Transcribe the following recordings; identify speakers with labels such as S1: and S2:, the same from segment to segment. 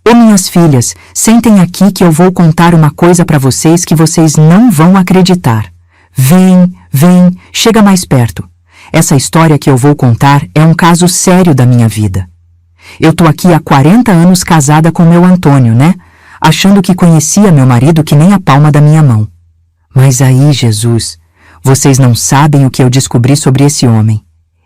S1: Ô minhas filhas, sentem aqui que eu vou contar uma coisa para vocês que vocês não vão acreditar. Vem, chega mais perto. Essa história que eu vou contar é um caso sério da minha vida. Eu tô aqui há 40 anos casada com meu Antônio, né? Achando que conhecia meu marido que nem a palma da minha mão. Mas aí, Jesus, vocês não sabem o que eu descobri sobre esse homem.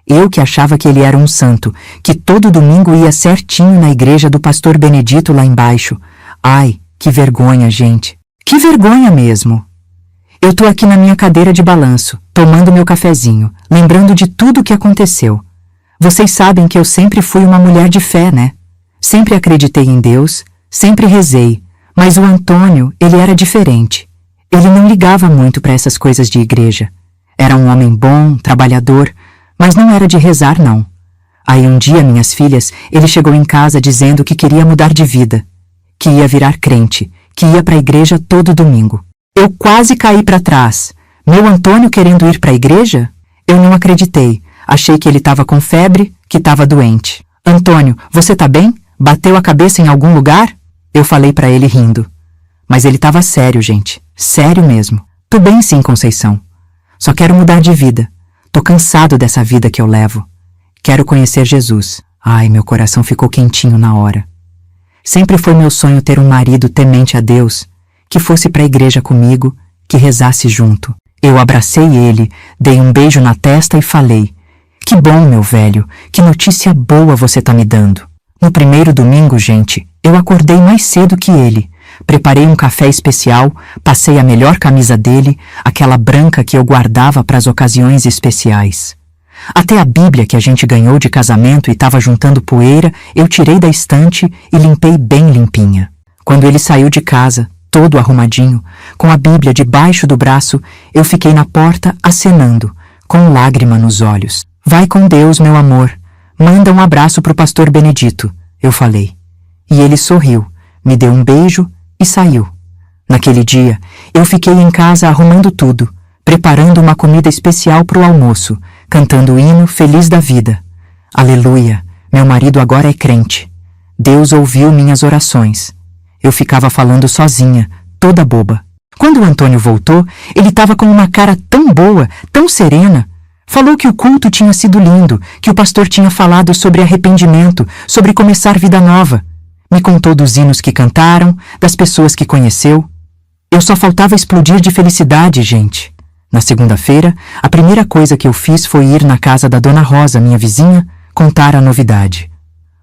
S1: Eu que achava que ele era um santo, que todo domingo ia certinho na igreja do pastor Benedito lá embaixo. Ai, que vergonha, gente. Que vergonha mesmo. Eu tô aqui na minha cadeira de balanço, tomando meu cafezinho, lembrando de tudo o que aconteceu. Vocês sabem que eu sempre fui uma mulher de fé, né? Sempre acreditei em Deus, sempre rezei, mas o Antônio, ele era diferente. Ele não ligava muito para essas coisas de igreja. Era um homem bom, trabalhador, mas não era de rezar, não. Aí um dia, minhas filhas, ele chegou em casa dizendo que queria mudar de vida, que ia virar crente, que ia para a igreja todo domingo. Eu quase caí para trás. Meu Antônio querendo ir para a igreja? Eu não acreditei. Achei que ele estava com febre, que estava doente. Antônio, você tá bem? Bateu a cabeça em algum lugar? Eu falei para ele rindo. Mas ele estava sério, gente. Sério mesmo. Tô bem sim, Conceição. Só quero mudar de vida. Tô cansado dessa vida que eu levo. Quero conhecer Jesus. Ai, meu coração ficou quentinho na hora. Sempre foi meu sonho ter um marido temente a Deus, que fosse para a igreja comigo, que rezasse junto. Eu abracei ele, dei um beijo na testa e falei: que bom, meu velho, que notícia boa você tá me dando. No primeiro domingo, gente, eu acordei mais cedo que ele. Preparei um café especial, passei a melhor camisa dele, aquela branca que eu guardava para as ocasiões especiais. Até a Bíblia que a gente ganhou de casamento e estava juntando poeira, eu tirei da estante e limpei bem limpinha. Quando ele saiu de casa, todo arrumadinho, com a Bíblia debaixo do braço, eu fiquei na porta acenando, com lágrima nos olhos. Vai com Deus, meu amor. Manda um abraço pro pastor Benedito, eu falei. E ele sorriu, me deu um beijo e saiu. Naquele dia, eu fiquei em casa arrumando tudo, preparando uma comida especial pro almoço, cantando o hino feliz da vida. Aleluia, meu marido agora é crente. Deus ouviu minhas orações. Eu ficava falando sozinha, toda boba. Quando o Antônio voltou, ele estava com uma cara tão boa, tão serena. Falou que o culto tinha sido lindo, que o pastor tinha falado sobre arrependimento, sobre começar vida nova. Me contou dos hinos que cantaram, das pessoas que conheceu. Eu só faltava explodir de felicidade, gente. Na segunda-feira, a primeira coisa que eu fiz foi ir na casa da Dona Rosa, minha vizinha, contar a novidade.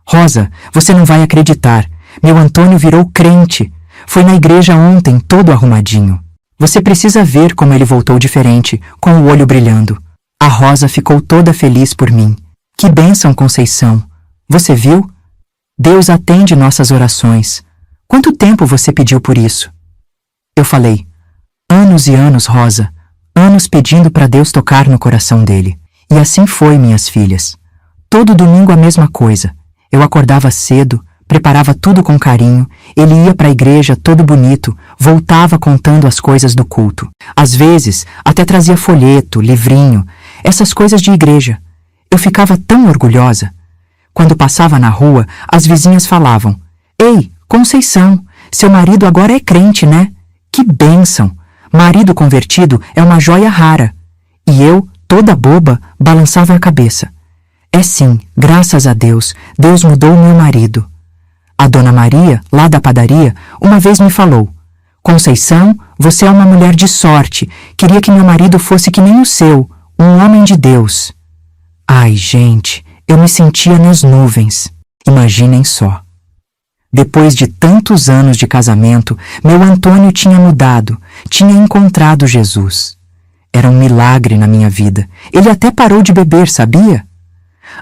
S1: Rosa, você não vai acreditar. Meu Antônio virou crente. Foi na igreja ontem, todo arrumadinho. Você precisa ver como ele voltou diferente, com o olho brilhando. A Rosa ficou toda feliz por mim. Que bênção, Conceição. Você viu? Deus atende nossas orações. Quanto tempo você pediu por isso? Eu falei: anos e anos, Rosa. Anos pedindo para Deus tocar no coração dele. E assim foi, minhas filhas. Todo domingo a mesma coisa. Eu acordava cedo, preparava tudo com carinho, ele ia para a igreja todo bonito, voltava contando as coisas do culto. Às vezes, até trazia folheto, livrinho, essas coisas de igreja. Eu ficava tão orgulhosa. Quando passava na rua, as vizinhas falavam: Ei, Conceição, seu marido agora é crente, né? Que bênção! Marido convertido é uma joia rara. E eu, toda boba, balançava a cabeça. É sim, graças a Deus, Deus mudou meu marido. A Dona Maria, lá da padaria, uma vez me falou: Conceição, você é uma mulher de sorte. Queria que meu marido fosse que nem o seu, um homem de Deus. Ai, gente, eu me sentia nas nuvens. Imaginem só. Depois de tantos anos de casamento, meu Antônio tinha mudado, tinha encontrado Jesus. Era um milagre na minha vida. Ele até parou de beber, sabia?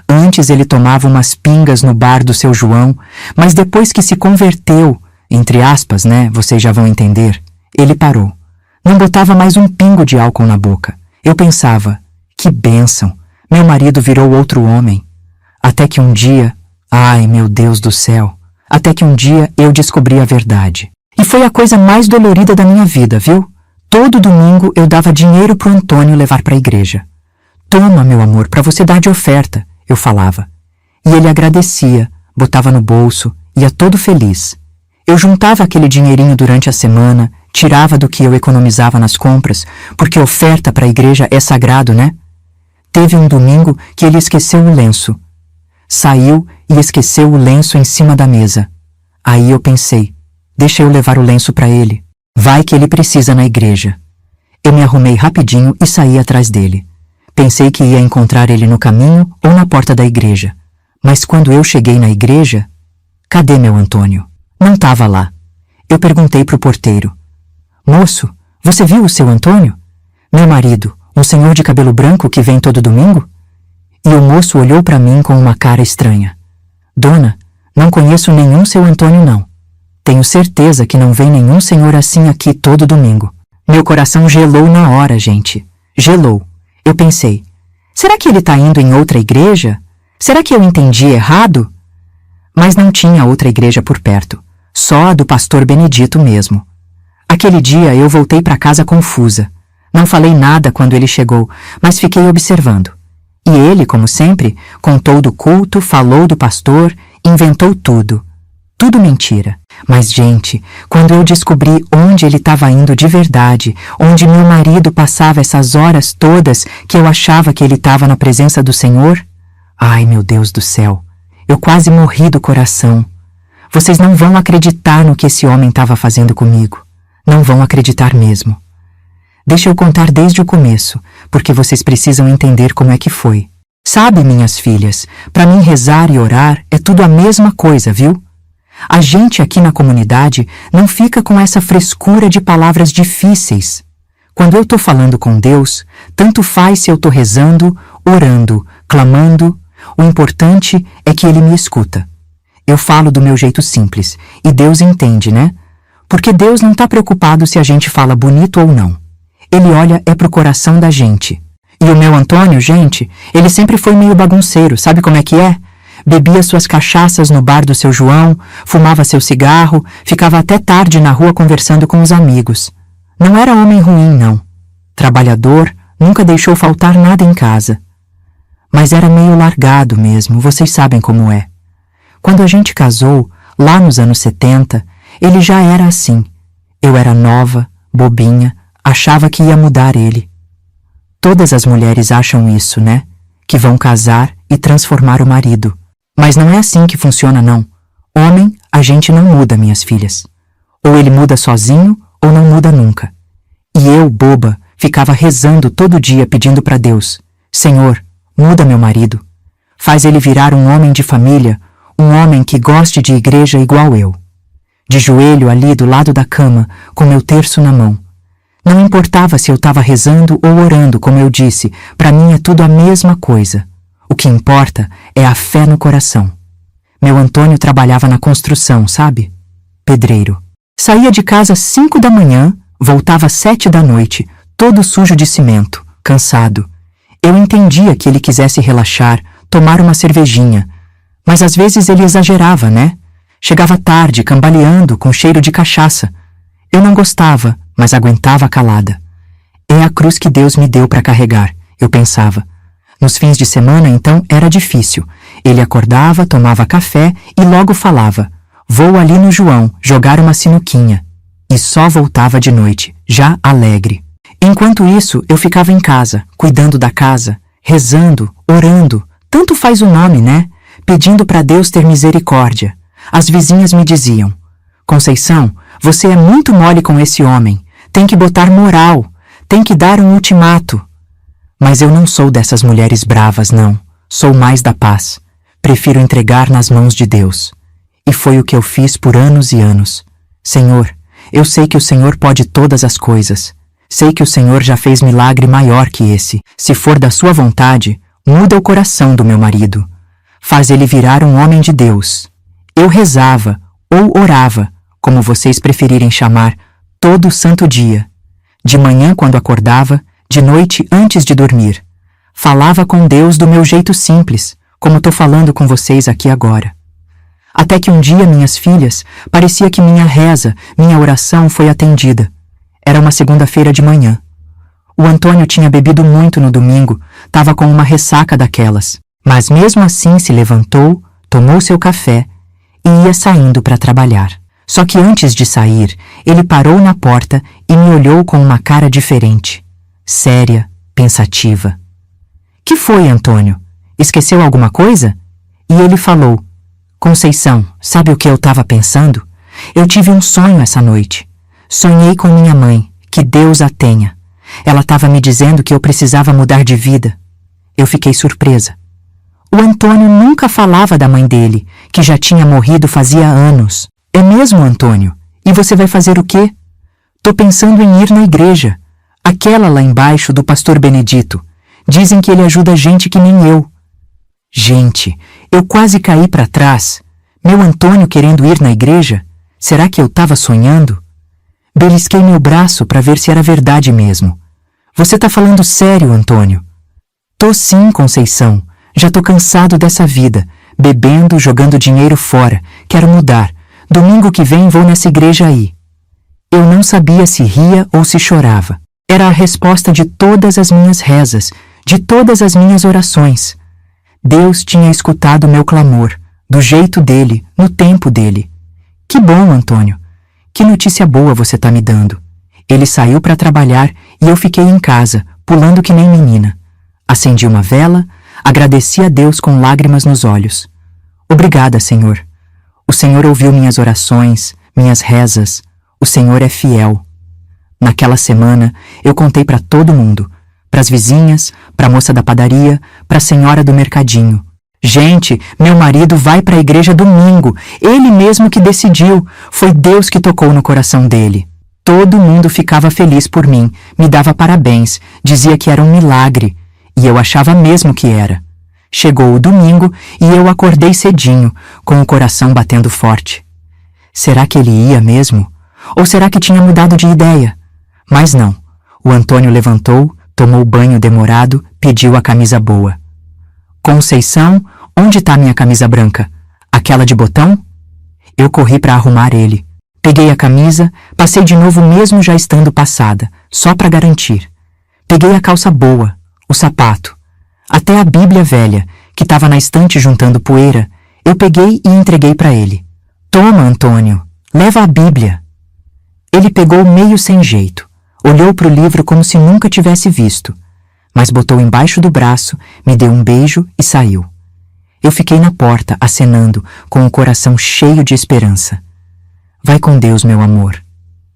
S1: Antes ele tomava umas pingas no bar do seu João, mas depois que se converteu, entre aspas, né, vocês já vão entender, ele parou. Não botava mais um pingo de álcool na boca. Eu pensava: que bênção, meu marido virou outro homem. Até que um dia, ai meu Deus do céu, até que um dia eu descobri a verdade. E foi a coisa mais dolorida da minha vida, viu? Todo domingo eu dava dinheiro pro Antônio levar para a igreja. Toma, meu amor, para você dar de oferta, eu falava. E ele agradecia, botava no bolso ia todo feliz. Eu juntava aquele dinheirinho durante a semana, tirava do que eu economizava nas compras, porque oferta para a igreja é sagrado, né? Teve um domingo que ele esqueceu o lenço. Saiu e esqueceu o lenço em cima da mesa. Aí eu pensei, deixa eu levar o lenço para ele. Vai que ele precisa na igreja. Eu me arrumei rapidinho e saí atrás dele. Pensei que ia encontrar ele no caminho ou na porta da igreja. Mas quando eu cheguei na igreja, cadê meu Antônio? Não estava lá. Eu perguntei pro porteiro. Moço, você viu o seu Antônio? Meu marido, um senhor de cabelo branco que vem todo domingo? E o moço olhou para mim com uma cara estranha. Dona, não conheço nenhum seu Antônio não. Tenho certeza que não vem nenhum senhor assim aqui todo domingo. Meu coração gelou na hora, gente. Gelou. Eu pensei, será que ele está indo em outra igreja? Será que eu entendi errado? Mas não tinha outra igreja por perto. Só a do pastor Benedito mesmo. Aquele dia eu voltei para casa confusa. Não falei nada quando ele chegou, mas fiquei observando. E ele, como sempre, contou do culto, falou do pastor, inventou tudo. Tudo mentira. Mas, gente, quando eu descobri onde ele estava indo de verdade, onde meu marido passava essas horas todas que eu achava que ele estava na presença do Senhor, ai, meu Deus do céu, eu quase morri do coração. Vocês não vão acreditar no que esse homem estava fazendo comigo. Não vão acreditar mesmo. Deixa eu contar desde o começo, porque vocês precisam entender como é que foi. Sabe, minhas filhas, para mim rezar e orar é tudo a mesma coisa, viu? A gente aqui na comunidade não fica com essa frescura de palavras difíceis. Quando eu tô falando com Deus, tanto faz se eu tô rezando, orando, clamando, o importante é que Ele me escuta. Eu falo do meu jeito simples, e Deus entende, né? Porque Deus não tá preocupado se a gente fala bonito ou não. Ele olha é pro coração da gente. E o meu Antônio, gente, ele sempre foi meio bagunceiro, sabe como é que é? Bebia suas cachaças no bar do seu João, fumava seu cigarro, ficava até tarde na rua conversando com os amigos. Não era homem ruim, não. Trabalhador, nunca deixou faltar nada em casa. Mas era meio largado mesmo, vocês sabem como é. Quando a gente casou, lá nos anos 70, ele já era assim. Eu era nova, bobinha, achava que ia mudar ele. Todas as mulheres acham isso, né? Que vão casar e transformar o marido. Mas não é assim que funciona, não. Homem, a gente não muda, minhas filhas. Ou ele muda sozinho, ou não muda nunca. E eu, boba, ficava rezando todo dia pedindo para Deus, Senhor, muda meu marido. Faz ele virar um homem de família, um homem que goste de igreja igual eu. De joelho ali do lado da cama, com meu terço na mão. Não importava se eu estava rezando ou orando, como eu disse, para mim é tudo a mesma coisa. O que importa é a fé no coração. Meu Antônio trabalhava na construção, sabe? Pedreiro. Saía de casa às 5 da manhã, voltava às 7 da noite, todo sujo de cimento, cansado. Eu entendia que ele quisesse relaxar, tomar uma cervejinha, mas às vezes ele exagerava, né? Chegava tarde, cambaleando, com cheiro de cachaça. Eu não gostava, mas aguentava calada. É a cruz que Deus me deu para carregar, eu pensava. Nos fins de semana, então, era difícil. Ele acordava, tomava café e logo falava, vou ali no João jogar uma sinuquinha. E só voltava de noite, já alegre. Enquanto isso, eu ficava em casa, cuidando da casa, rezando, orando, tanto faz o nome, né? Pedindo para Deus ter misericórdia. As vizinhas me diziam, Conceição, você é muito mole com esse homem, tem que botar moral, tem que dar um ultimato. Mas eu não sou dessas mulheres bravas, não. Sou mais da paz. Prefiro entregar nas mãos de Deus. E foi o que eu fiz por anos e anos. Senhor, eu sei que o Senhor pode todas as coisas. Sei que o Senhor já fez milagre maior que esse. Se for da sua vontade, muda o coração do meu marido. Faz ele virar um homem de Deus. Eu rezava, ou orava, como vocês preferirem chamar, todo santo dia. De manhã quando acordava, de noite antes de dormir. Falava com Deus do meu jeito simples, como estou falando com vocês aqui agora. Até que um dia, minhas filhas, parecia que minha reza, minha oração foi atendida. Era uma segunda-feira de manhã. O Antônio tinha bebido muito no domingo, estava com uma ressaca daquelas. Mas mesmo assim se levantou, tomou seu café e ia saindo para trabalhar. Só que antes de sair, ele parou na porta e me olhou com uma cara diferente, séria, pensativa. Que foi, Antônio? Esqueceu alguma coisa? E ele falou: Conceição, sabe o que eu estava pensando? Eu tive um sonho essa noite. Sonhei com minha mãe, que Deus a tenha. Ela estava me dizendo que eu precisava mudar de vida. Eu fiquei surpresa. O Antônio nunca falava da mãe dele, que já tinha morrido fazia anos. É mesmo, Antônio? E você vai fazer o quê? Tô pensando em ir na igreja. Aquela lá embaixo do pastor Benedito. Dizem que ele ajuda gente que nem eu. Gente, eu quase caí para trás. Meu Antônio querendo ir na igreja? Será que eu estava sonhando? Belisquei meu braço para ver se era verdade mesmo. Você tá falando sério, Antônio? Tô sim, Conceição. Já tô cansado dessa vida, bebendo, jogando dinheiro fora. Quero mudar. Domingo que vem vou nessa igreja aí. Eu não sabia se ria ou se chorava. Era a resposta de todas as minhas rezas, de todas as minhas orações. Deus tinha escutado meu clamor, do jeito dele, no tempo dele. Que bom, Antônio. Que notícia boa você tá me dando. Ele saiu para trabalhar e eu fiquei em casa, pulando que nem menina. Acendi uma vela, agradeci a Deus com lágrimas nos olhos. Obrigada, Senhor. O Senhor ouviu minhas orações, minhas rezas. O Senhor é fiel. Naquela semana, eu contei para todo mundo. Para as vizinhas, para a moça da padaria, para a senhora do mercadinho. Gente, meu marido vai para a igreja domingo. Ele mesmo que decidiu. Foi Deus que tocou no coração dele. Todo mundo ficava feliz por mim, me dava parabéns, dizia que era um milagre. E eu achava mesmo que era. Chegou o domingo e eu acordei cedinho, com o coração batendo forte. Será que ele ia mesmo? Ou será que tinha mudado de ideia? Mas não. O Antônio levantou, tomou banho demorado, pediu a camisa boa. Conceição, onde está minha camisa branca? Aquela de botão? Eu corri para arrumar ele. Peguei a camisa, passei de novo mesmo já estando passada, só para garantir. Peguei a calça boa, o sapato. Até a Bíblia velha, que estava na estante juntando poeira, eu peguei e entreguei para ele. Toma, Antônio, leva a Bíblia. Ele pegou meio sem jeito, olhou para o livro como se nunca tivesse visto, mas botou embaixo do braço, me deu um beijo e saiu. Eu fiquei na porta, acenando, com o coração cheio de esperança. Vai com Deus, meu amor.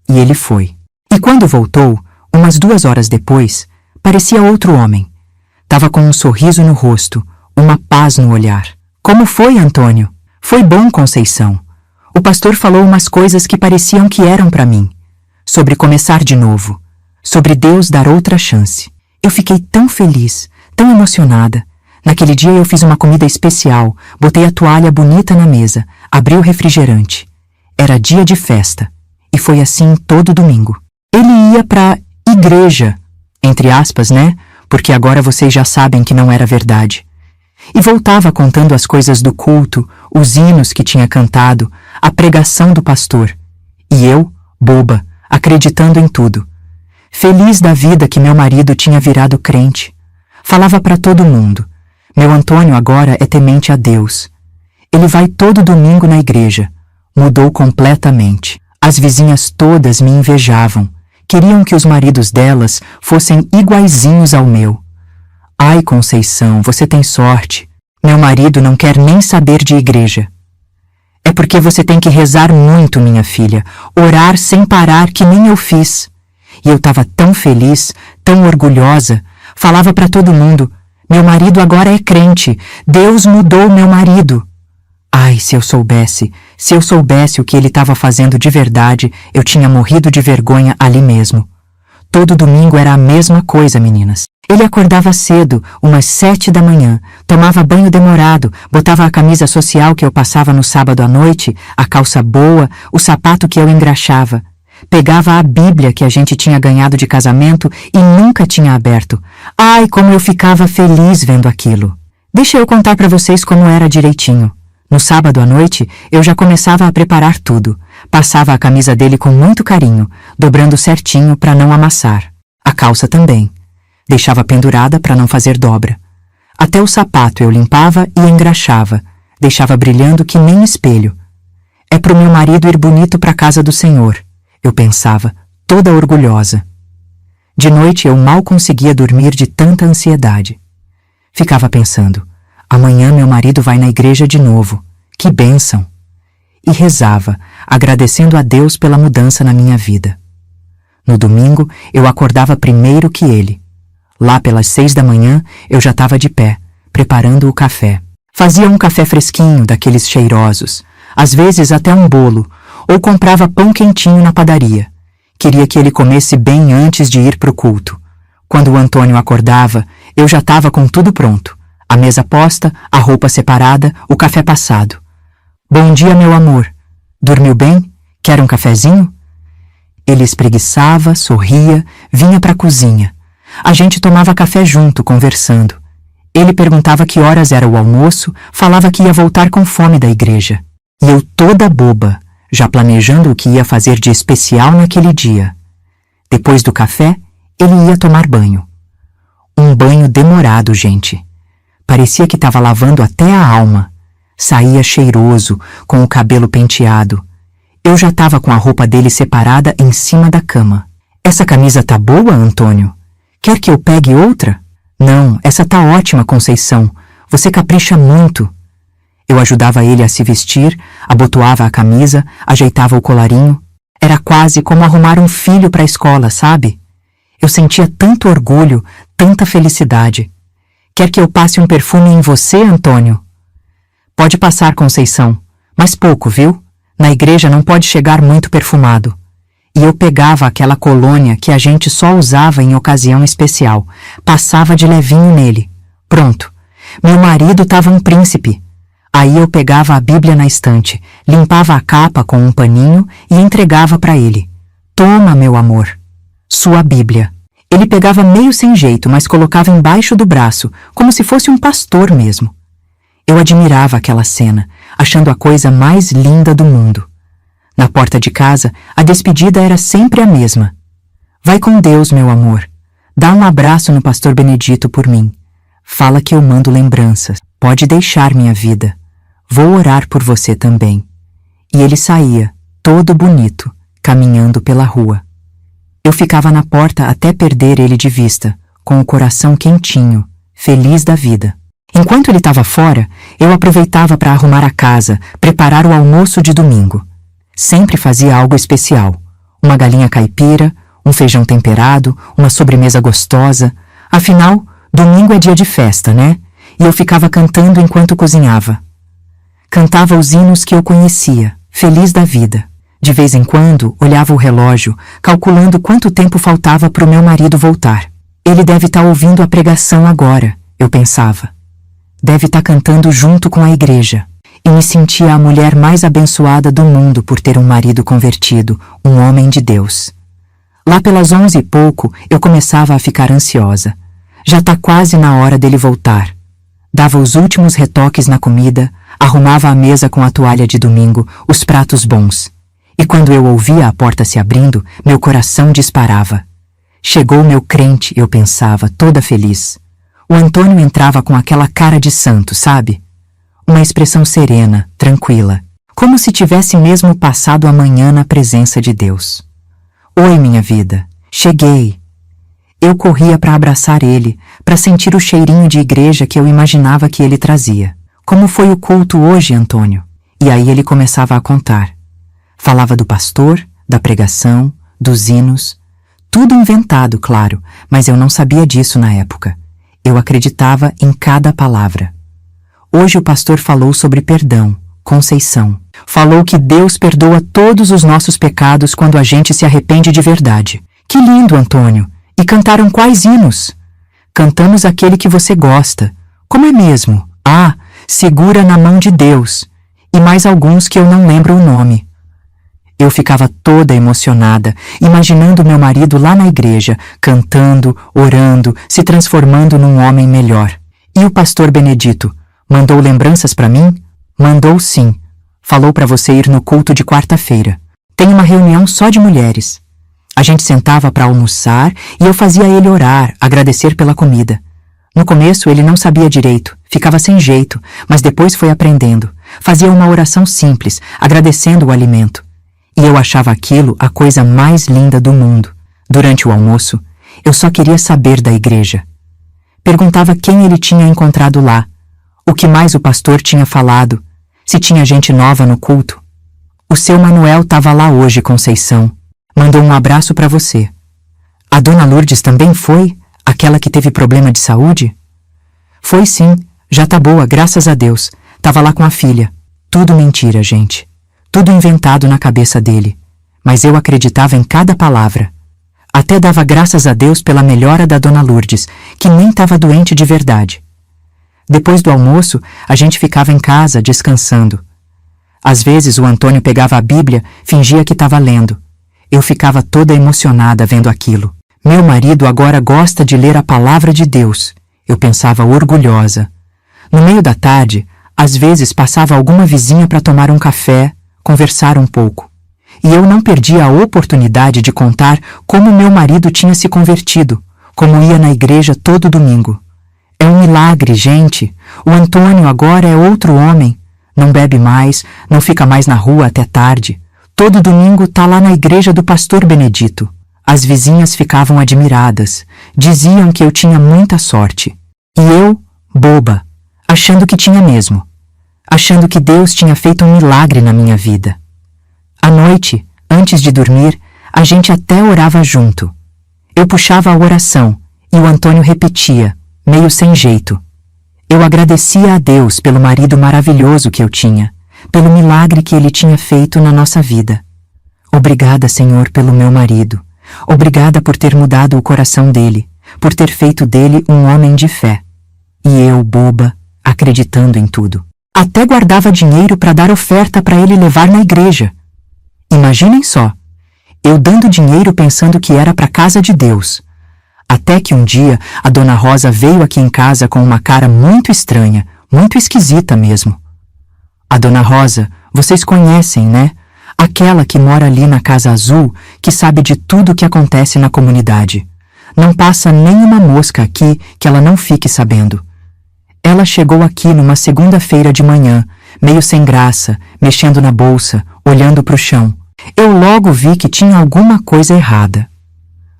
S1: E ele foi. E quando voltou, umas 2 horas depois, parecia outro homem. Tava com um sorriso no rosto, uma paz no olhar. Como foi, Antônio? Foi bom, Conceição. O pastor falou umas coisas que pareciam que eram para mim. Sobre começar de novo. Sobre Deus dar outra chance. Eu fiquei tão feliz, tão emocionada. Naquele dia eu fiz uma comida especial, botei a toalha bonita na mesa, abri o refrigerante. Era dia de festa. E foi assim todo domingo. Ele ia pra igreja, entre aspas, né? Porque agora vocês já sabem que não era verdade. E voltava contando as coisas do culto, os hinos que tinha cantado, a pregação do pastor. E eu, boba, acreditando em tudo. Feliz da vida que meu marido tinha virado crente. Falava para todo mundo. Meu Antônio agora é temente a Deus. Ele vai todo domingo na igreja. Mudou completamente. As vizinhas todas me invejavam. Queriam que os maridos delas fossem iguaizinhos ao meu. Ai, Conceição, você tem sorte. Meu marido não quer nem saber de igreja. É porque você tem que rezar muito, minha filha. Orar sem parar que nem eu fiz. E eu estava tão feliz, tão orgulhosa. Falava para todo mundo. Meu marido agora é crente. Deus mudou meu marido. Ai, se eu soubesse o que ele estava fazendo de verdade, eu tinha morrido de vergonha ali mesmo. Todo domingo era a mesma coisa, meninas. Ele acordava cedo, umas 7 da manhã, tomava banho demorado, botava a camisa social que eu passava no sábado à noite, a calça boa, o sapato que eu engraxava. Pegava a Bíblia que a gente tinha ganhado de casamento e nunca tinha aberto. Ai, como eu ficava feliz vendo aquilo. Deixa eu contar para vocês como era direitinho. No sábado à noite, eu já começava a preparar tudo. Passava a camisa dele com muito carinho, dobrando certinho para não amassar. A calça também. Deixava pendurada para não fazer dobra. Até o sapato eu limpava e engraxava. Deixava brilhando que nem espelho. É pro meu marido ir bonito pra casa do Senhor, eu pensava, toda orgulhosa. De noite eu mal conseguia dormir de tanta ansiedade. Ficava pensando, amanhã meu marido vai na igreja de novo, que bênção! E rezava, agradecendo a Deus pela mudança na minha vida. No domingo, eu acordava primeiro que ele. Lá pelas 6 da manhã, eu já estava de pé, preparando o café. Fazia um café fresquinho, daqueles cheirosos, às vezes até um bolo, ou comprava pão quentinho na padaria. Queria que ele comesse bem antes de ir pro culto. Quando o Antônio acordava, eu já estava com tudo pronto. A mesa posta, a roupa separada, o café passado. Bom dia, meu amor. Dormiu bem? Quer um cafezinho? Ele espreguiçava, sorria, vinha para a cozinha. A gente tomava café junto, conversando. Ele perguntava que horas era o almoço, falava que ia voltar com fome da igreja. E eu toda boba, já planejando o que ia fazer de especial naquele dia. Depois do café, ele ia tomar banho. Um banho demorado, gente. Parecia que estava lavando até a alma. Saía cheiroso, com o cabelo penteado. Eu já estava com a roupa dele separada em cima da cama. Essa camisa tá boa, Antônio? Quer que eu pegue outra? Não, essa tá ótima, Conceição. Você capricha muito. Eu ajudava ele a se vestir, abotoava a camisa, ajeitava o colarinho. Era quase como arrumar um filho para a escola, sabe? Eu sentia tanto orgulho, tanta felicidade. Quer que eu passe um perfume em você, Antônio? Pode passar, Conceição, mas pouco, viu? Na igreja não pode chegar muito perfumado. E eu pegava aquela colônia que a gente só usava em ocasião especial, passava de levinho nele. Pronto. Meu marido estava um príncipe. Aí eu pegava a Bíblia na estante, limpava a capa com um paninho e entregava para ele. Toma, meu amor. Sua Bíblia. Ele pegava meio sem jeito, mas colocava embaixo do braço, como se fosse um pastor mesmo. Eu admirava aquela cena, achando a coisa mais linda do mundo. Na porta de casa, a despedida era sempre a mesma. Vai com Deus, meu amor. Dá um abraço no pastor Benedito por mim. Fala que eu mando lembranças. Pode deixar, minha vida. Vou orar por você também. E ele saía, todo bonito, caminhando pela rua. Eu ficava na porta até perder ele de vista, com o coração quentinho, feliz da vida. Enquanto ele estava fora, eu aproveitava para arrumar a casa, preparar o almoço de domingo. Sempre fazia algo especial. Uma galinha caipira, um feijão temperado, uma sobremesa gostosa. Afinal, domingo é dia de festa, né? E eu ficava cantando enquanto cozinhava. Cantava os hinos que eu conhecia, feliz da vida. De vez em quando, olhava o relógio, calculando quanto tempo faltava para o meu marido voltar. Ele deve estar ouvindo a pregação agora, eu pensava. Deve estar cantando junto com a igreja. E me sentia a mulher mais abençoada do mundo por ter um marido convertido, um homem de Deus. Lá pelas 11 e pouco, eu começava a ficar ansiosa. Já está quase na hora dele voltar. Dava os últimos retoques na comida, arrumava a mesa com a toalha de domingo, os pratos bons. E quando eu ouvia a porta se abrindo, meu coração disparava. Chegou meu crente, eu pensava, toda feliz. O Antônio entrava com aquela cara de santo, sabe? Uma expressão serena, tranquila, como se tivesse mesmo passado a manhã na presença de Deus. Oi, minha vida, cheguei. Eu corria para abraçar ele, para sentir o cheirinho de igreja que eu imaginava que ele trazia. Como foi o culto hoje, Antônio? E aí ele começava a contar. Falava do pastor, da pregação, dos hinos. Tudo inventado, claro, mas eu não sabia disso na época. Eu acreditava em cada palavra. Hoje o pastor falou sobre perdão, Conceição. Falou que Deus perdoa todos os nossos pecados quando a gente se arrepende de verdade. Que lindo, Antônio! E cantaram quais hinos? Cantamos aquele que você gosta. Como é mesmo? Ah, Segura na Mão de Deus. E mais alguns que eu não lembro o nome. Eu ficava toda emocionada, imaginando meu marido lá na igreja, cantando, orando, se transformando num homem melhor. E o pastor Benedito? Mandou lembranças para mim? Mandou sim. Falou para você ir no culto de quarta-feira. Tem uma reunião só de mulheres. A gente sentava para almoçar e eu fazia ele orar, agradecer pela comida. No começo ele não sabia direito, ficava sem jeito, mas depois foi aprendendo. Fazia uma oração simples, agradecendo o alimento. E eu achava aquilo a coisa mais linda do mundo. Durante o almoço, eu só queria saber da igreja. Perguntava quem ele tinha encontrado lá, o que mais o pastor tinha falado, se tinha gente nova no culto. O seu Manuel estava lá hoje, Conceição. Mandou um abraço para você. A dona Lourdes também foi? Aquela que teve problema de saúde? Foi sim, já tá boa, graças a Deus. Tava lá com a filha. Tudo mentira, gente. Tudo inventado na cabeça dele. Mas eu acreditava em cada palavra. Até dava graças a Deus pela melhora da dona Lourdes, que nem estava doente de verdade. Depois do almoço, a gente ficava em casa, descansando. Às vezes o Antônio pegava a Bíblia, fingia que estava lendo. Eu ficava toda emocionada vendo aquilo. Meu marido agora gosta de ler a palavra de Deus. Eu pensava orgulhosa. No meio da tarde, às vezes passava alguma vizinha para tomar um café, conversar um pouco. E eu não perdia a oportunidade de contar como meu marido tinha se convertido, como ia na igreja todo domingo. É um milagre, gente. O Antônio agora é outro homem. Não bebe mais, não fica mais na rua até tarde. Todo domingo tá lá na igreja do pastor Benedito. As vizinhas ficavam admiradas. Diziam que eu tinha muita sorte. E eu, boba, achando que tinha mesmo. Achando que Deus tinha feito um milagre na minha vida. À noite, antes de dormir, a gente até orava junto. Eu puxava a oração e o Antônio repetia, meio sem jeito. Eu agradecia a Deus pelo marido maravilhoso que eu tinha, pelo milagre que ele tinha feito na nossa vida. Obrigada, Senhor, pelo meu marido. Obrigada por ter mudado o coração dele, por ter feito dele um homem de fé. E eu, boba, acreditando em tudo. Até guardava dinheiro para dar oferta para ele levar na igreja. Imaginem só, eu dando dinheiro pensando que era para a casa de Deus. Até que um dia a dona Rosa veio aqui em casa com uma cara muito estranha, muito esquisita mesmo. A dona Rosa, vocês conhecem, né? Aquela que mora ali na Casa Azul, que sabe de tudo o que acontece na comunidade. Não passa nenhuma mosca aqui que ela não fique sabendo. Ela chegou aqui numa segunda-feira de manhã, meio sem graça, mexendo na bolsa, olhando para o chão. Eu logo vi que tinha alguma coisa errada.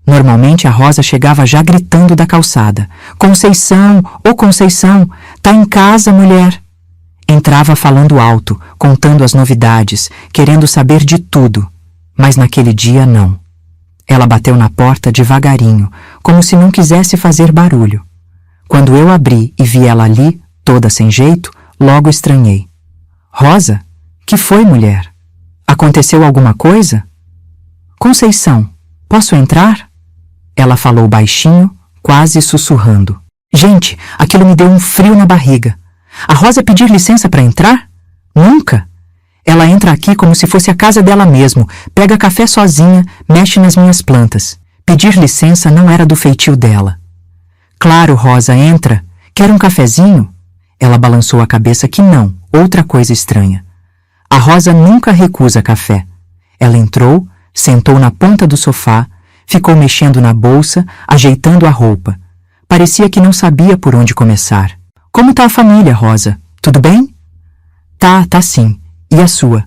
S1: Normalmente a Rosa chegava já gritando da calçada. Conceição, ô Conceição, tá em casa, mulher? Entrava falando alto, contando as novidades, querendo saber de tudo. Mas naquele dia não. Ela bateu na porta devagarinho, como se não quisesse fazer barulho. Quando eu abri e vi ela ali, toda sem jeito, logo estranhei. Rosa? Que foi, mulher? Aconteceu alguma coisa? Conceição, posso entrar? Ela falou baixinho, quase sussurrando. Gente, aquilo me deu um frio na barriga. A Rosa pedir licença para entrar? Nunca! Ela entra aqui como se fosse a casa dela mesmo, pega café sozinha, mexe nas minhas plantas. Pedir licença não era do feitio dela. Claro, Rosa, entra. Quer um cafezinho? Ela balançou a cabeça que não, outra coisa estranha. A Rosa nunca recusa café. Ela entrou, sentou na ponta do sofá, ficou mexendo na bolsa, ajeitando a roupa. Parecia que não sabia por onde começar. Como tá a família, Rosa? Tudo bem? Tá sim. E a sua?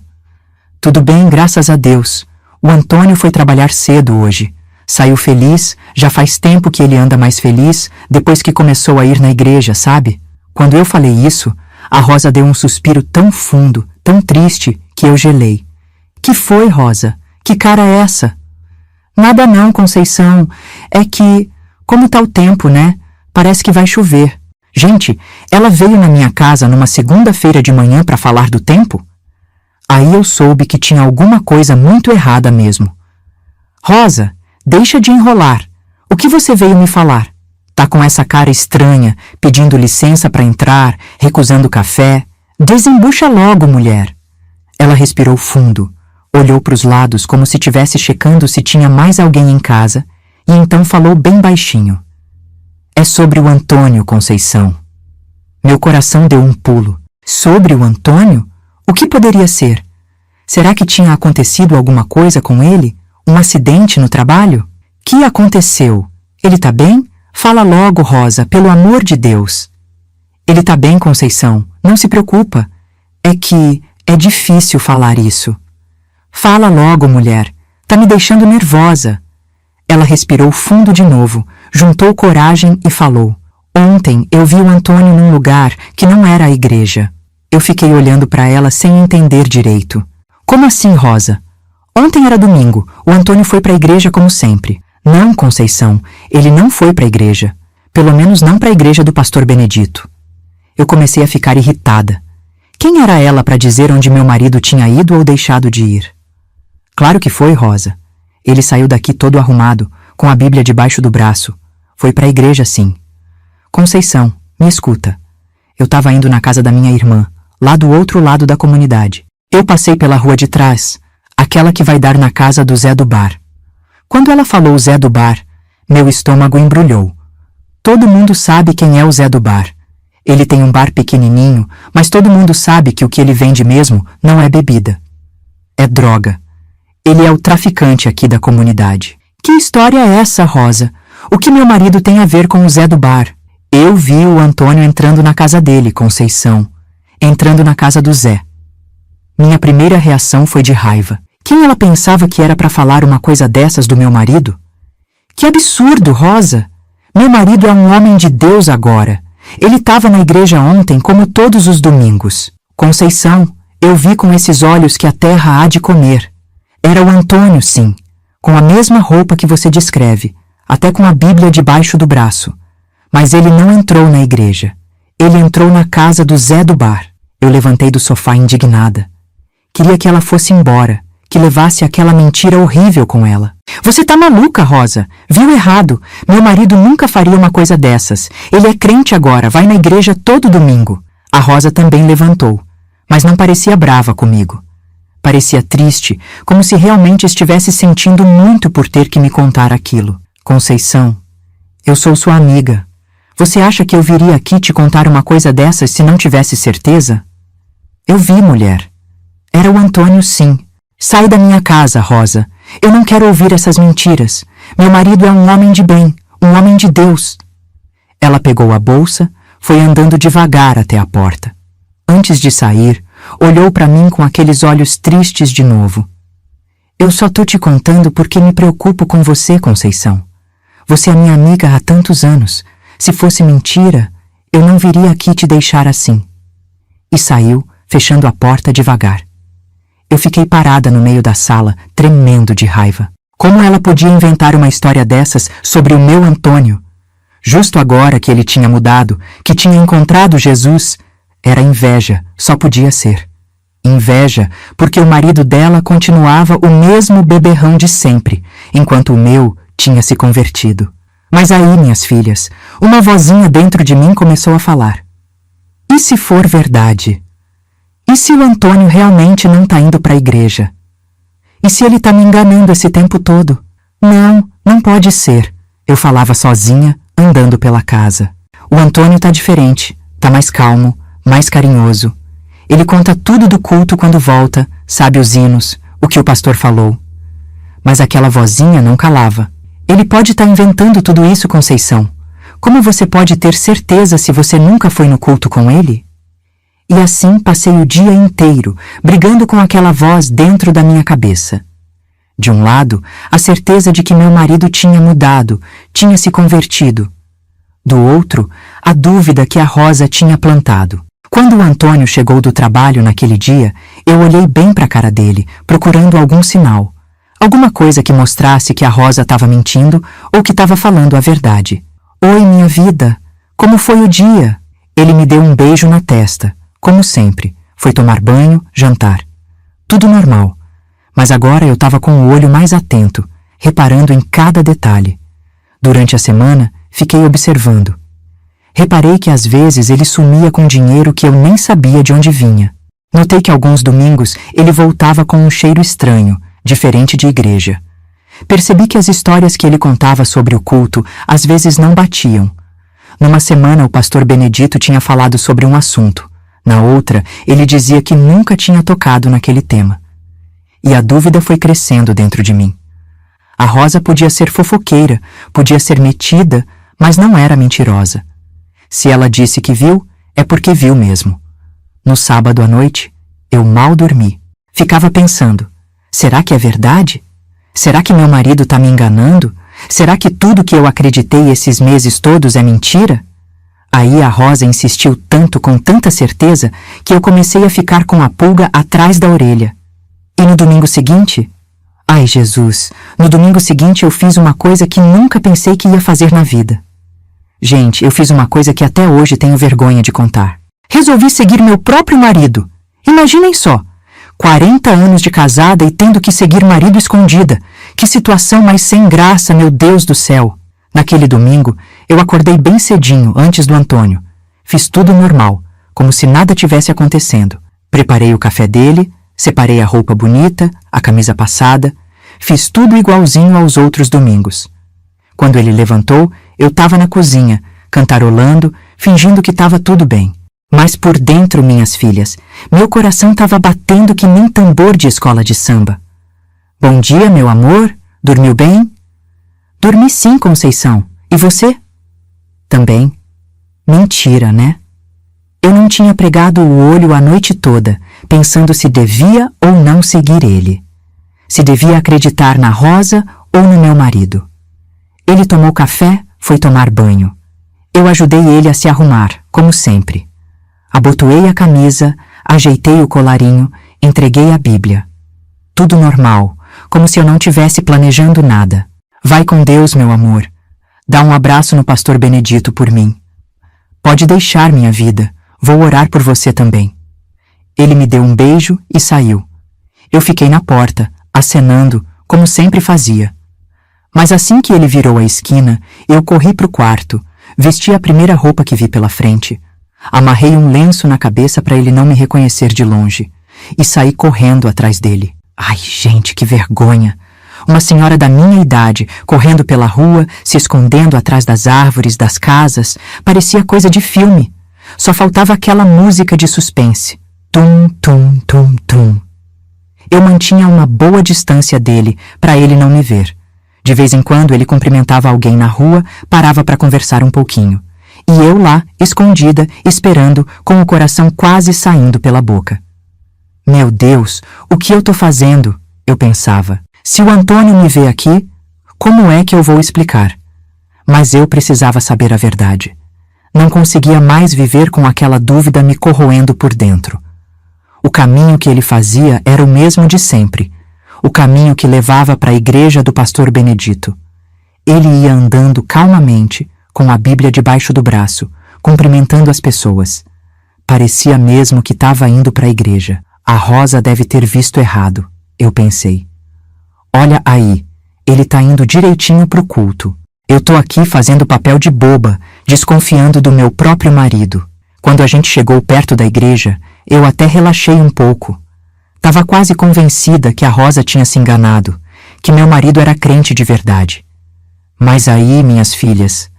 S1: Tudo bem, graças a Deus. O Antônio foi trabalhar cedo hoje. Saiu feliz, já faz tempo que ele anda mais feliz, depois que começou a ir na igreja, sabe? Quando eu falei isso, a Rosa deu um suspiro tão fundo, tão triste, que eu gelei. Que foi, Rosa? Que cara é essa? Nada não, Conceição. É que, como tá o tempo, né? Parece que vai chover. Gente, ela veio na minha casa numa segunda-feira de manhã para falar do tempo? Aí eu soube que tinha alguma coisa muito errada mesmo. Rosa, deixa de enrolar. O que você veio me falar? Tá com essa cara estranha, pedindo licença para entrar, recusando café. Desembucha logo, mulher. Ela respirou fundo, olhou para os lados como se estivesse checando se tinha mais alguém em casa, e então falou bem baixinho. É sobre o Antônio, Conceição. Meu coração deu um pulo. Sobre o Antônio? O que poderia ser? Será que tinha acontecido alguma coisa com ele? Um acidente no trabalho? Que aconteceu? Ele tá bem? Fala logo, Rosa, pelo amor de Deus. Ele tá bem, Conceição. Não se preocupa. É que é difícil falar isso. Fala logo, mulher. Tá me deixando nervosa. Ela respirou fundo de novo, juntou coragem e falou. Ontem eu vi o Antônio num lugar que não era a igreja. Eu fiquei olhando para ela sem entender direito. Como assim, Rosa? Ontem era domingo, o Antônio foi para a igreja como sempre. Não, Conceição, ele não foi para a igreja. Pelo menos não para a igreja do pastor Benedito. Eu comecei a ficar irritada. Quem era ela para dizer onde meu marido tinha ido ou deixado de ir? Claro que foi, Rosa. Ele saiu daqui todo arrumado, com a Bíblia debaixo do braço. Foi para a igreja, sim. Conceição, me escuta. Eu estava indo na casa da minha irmã, lá do outro lado da comunidade. Eu passei pela rua de trás, aquela que vai dar na casa do Zé do Bar. Quando ela falou Zé do Bar, meu estômago embrulhou. Todo mundo sabe quem é o Zé do Bar. Ele tem um bar pequenininho, mas todo mundo sabe que o que ele vende mesmo não é bebida. É droga. Ele é o traficante aqui da comunidade. Que história é essa, Rosa? O que meu marido tem a ver com o Zé do Bar? Eu vi o Antônio entrando na casa dele, Conceição. Entrando na casa do Zé. Minha primeira reação foi de raiva. Quem ela pensava que era para falar uma coisa dessas do meu marido? Que absurdo, Rosa! Meu marido é um homem de Deus agora. Ele estava na igreja ontem como todos os domingos. Conceição, eu vi com esses olhos que a terra há de comer. Era o Antônio, sim, com a mesma roupa que você descreve, até com a Bíblia debaixo do braço. Mas ele não entrou na igreja. Ele entrou na casa do Zé do Bar. Eu levantei do sofá indignada. Queria que ela fosse embora, que levasse aquela mentira horrível com ela. Você tá maluca, Rosa? Viu errado. Meu marido nunca faria uma coisa dessas. Ele é crente agora, vai na igreja todo domingo. A Rosa também levantou, mas não parecia brava comigo. Parecia triste, como se realmente estivesse sentindo muito por ter que me contar aquilo. Conceição, eu sou sua amiga. Você acha que eu viria aqui te contar uma coisa dessas se não tivesse certeza? Eu vi, mulher. Era o Antônio, sim. Sai da minha casa, Rosa. Eu não quero ouvir essas mentiras. Meu marido é um homem de bem, um homem de Deus. Ela pegou a bolsa, foi andando devagar até a porta. Antes de sair, olhou para mim com aqueles olhos tristes de novo. Eu só tô te contando porque me preocupo com você, Conceição. Você é minha amiga há tantos anos. Se fosse mentira, eu não viria aqui te deixar assim. E saiu, fechando a porta devagar. Eu fiquei parada no meio da sala, tremendo de raiva. Como ela podia inventar uma história dessas sobre o meu Antônio? Justo agora que ele tinha mudado, que tinha encontrado Jesus, era inveja, só podia ser. Inveja, porque o marido dela continuava o mesmo beberrão de sempre, enquanto o meu tinha se convertido. Mas aí, minhas filhas, uma vozinha dentro de mim começou a falar. E se for verdade? E se o Antônio realmente não tá indo para a igreja? E se ele tá me enganando esse tempo todo? Não, não pode ser. Eu falava sozinha, andando pela casa. O Antônio tá diferente, tá mais calmo, mais carinhoso. Ele conta tudo do culto quando volta, sabe os hinos, o que o pastor falou. Mas aquela vozinha não calava. Ele pode estar inventando tudo isso, Conceição. Como você pode ter certeza se você nunca foi no culto com ele? E assim passei o dia inteiro, brigando com aquela voz dentro da minha cabeça. De um lado, a certeza de que meu marido tinha mudado, tinha se convertido. Do outro, a dúvida que a Rosa tinha plantado. Quando o Antônio chegou do trabalho naquele dia, eu olhei bem para a cara dele, procurando algum sinal. Alguma coisa que mostrasse que a Rosa estava mentindo ou que estava falando a verdade. Oi, minha vida. Como foi o dia? Ele me deu um beijo na testa. Como sempre, foi tomar banho, jantar. Tudo normal. Mas agora eu estava com o olho mais atento, reparando em cada detalhe. Durante a semana, fiquei observando. Reparei que às vezes ele sumia com dinheiro que eu nem sabia de onde vinha. Notei que alguns domingos ele voltava com um cheiro estranho, diferente de igreja. Percebi que as histórias que ele contava sobre o culto às vezes não batiam. Numa semana o pastor Benedito tinha falado sobre um assunto. Na outra, ele dizia que nunca tinha tocado naquele tema. E a dúvida foi crescendo dentro de mim. A Rosa podia ser fofoqueira, podia ser metida, mas não era mentirosa. Se ela disse que viu, é porque viu mesmo. No sábado à noite, eu mal dormi. Ficava pensando, será que é verdade? Será que meu marido está me enganando? Será que tudo que eu acreditei esses meses todos é mentira? Aí a Rosa insistiu tanto, com tanta certeza, que eu comecei a ficar com a pulga atrás da orelha. E no domingo seguinte? Ai, Jesus, no domingo seguinte eu fiz uma coisa que nunca pensei que ia fazer na vida. Gente, eu fiz uma coisa que até hoje tenho vergonha de contar. Resolvi seguir meu próprio marido. Imaginem só, 40 anos de casada e tendo que seguir marido escondida. Que situação mais sem graça, meu Deus do céu! Naquele domingo, eu acordei bem cedinho, antes do Antônio. Fiz tudo normal, como se nada tivesse acontecendo. Preparei o café dele, separei a roupa bonita, a camisa passada. Fiz tudo igualzinho aos outros domingos. Quando ele levantou, eu estava na cozinha, cantarolando, fingindo que estava tudo bem. Mas por dentro, minhas filhas, meu coração estava batendo que nem tambor de escola de samba. Bom dia, meu amor. Dormiu bem? Dormi sim, Conceição. E você? Também. Mentira, né? Eu não tinha pregado o olho a noite toda, pensando se devia ou não seguir ele. Se devia acreditar na Rosa ou no meu marido. Ele tomou café, foi tomar banho. Eu ajudei ele a se arrumar, como sempre. Abotoei a camisa, ajeitei o colarinho, entreguei a Bíblia. Tudo normal, como se eu não tivesse planejando nada. Vai com Deus, meu amor. Dá um abraço no pastor Benedito por mim. Pode deixar, minha vida. Vou orar por você também. Ele me deu um beijo e saiu. Eu fiquei na porta, acenando, como sempre fazia. Mas assim que ele virou a esquina, eu corri para o quarto, vesti a primeira roupa que vi pela frente, amarrei um lenço na cabeça para ele não me reconhecer de longe e saí correndo atrás dele. Ai, gente, que vergonha! Uma senhora da minha idade, correndo pela rua, se escondendo atrás das árvores, das casas, parecia coisa de filme. Só faltava aquela música de suspense. Tum, tum, tum, tum. Eu mantinha uma boa distância dele, para ele não me ver. De vez em quando ele cumprimentava alguém na rua, parava para conversar um pouquinho. E eu lá, escondida, esperando, com o coração quase saindo pela boca. Meu Deus, o que eu tô fazendo? Eu pensava. Se o Antônio me vê aqui, como é que eu vou explicar? Mas eu precisava saber a verdade. Não conseguia mais viver com aquela dúvida me corroendo por dentro. O caminho que ele fazia era o mesmo de sempre. O caminho que levava para a igreja do pastor Benedito. Ele ia andando calmamente, com a Bíblia debaixo do braço, cumprimentando as pessoas. Parecia mesmo que estava indo para a igreja. A Rosa deve ter visto errado, eu pensei. Olha aí, ele tá indo direitinho pro culto. Eu tô aqui fazendo papel de boba, desconfiando do meu próprio marido. Quando a gente chegou perto da igreja, eu até relaxei um pouco. Tava quase convencida que a Rosa tinha se enganado, que meu marido era crente de verdade. Mas aí, minhas filhas,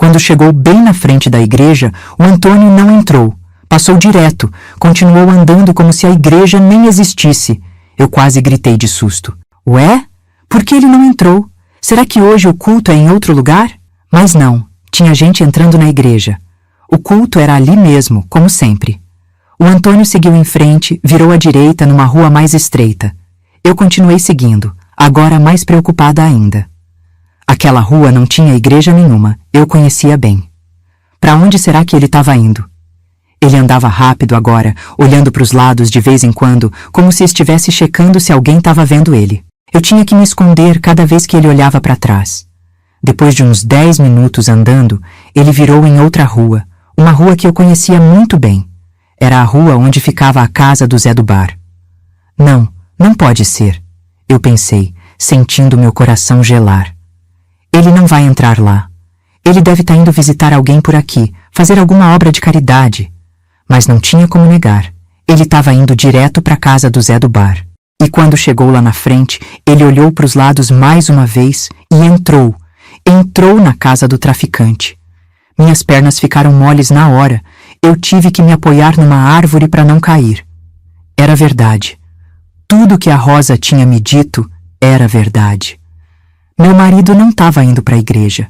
S1: quando chegou bem na frente da igreja, o Antônio não entrou. Passou direto, continuou andando como se a igreja nem existisse. Eu quase gritei de susto. Ué? Por que ele não entrou? Será que hoje o culto é em outro lugar? Mas não, tinha gente entrando na igreja. O culto era ali mesmo, como sempre. O Antônio seguiu em frente, virou à direita numa rua mais estreita. Eu continuei seguindo, agora mais preocupada ainda. Aquela rua não tinha igreja nenhuma, eu conhecia bem. Para onde será que ele estava indo? Ele andava rápido agora, olhando para os lados de vez em quando, como se estivesse checando se alguém estava vendo ele. Eu tinha que me esconder cada vez que ele olhava para trás. Depois de uns 10 minutos andando, ele virou em outra rua, uma rua que eu conhecia muito bem. Era a rua onde ficava a casa do Zé do Bar. Não, não pode ser, eu pensei, sentindo meu coração gelar. Ele não vai entrar lá. Ele deve estar indo visitar alguém por aqui, fazer alguma obra de caridade. Mas não tinha como negar. Ele estava indo direto para a casa do Zé do Bar. E quando chegou lá na frente, ele olhou para os lados mais uma vez e entrou. Entrou na casa do traficante. Minhas pernas ficaram moles na hora. Eu tive que me apoiar numa árvore para não cair. Era verdade. Tudo que a Rosa tinha me dito era verdade. Meu marido não estava indo para a igreja.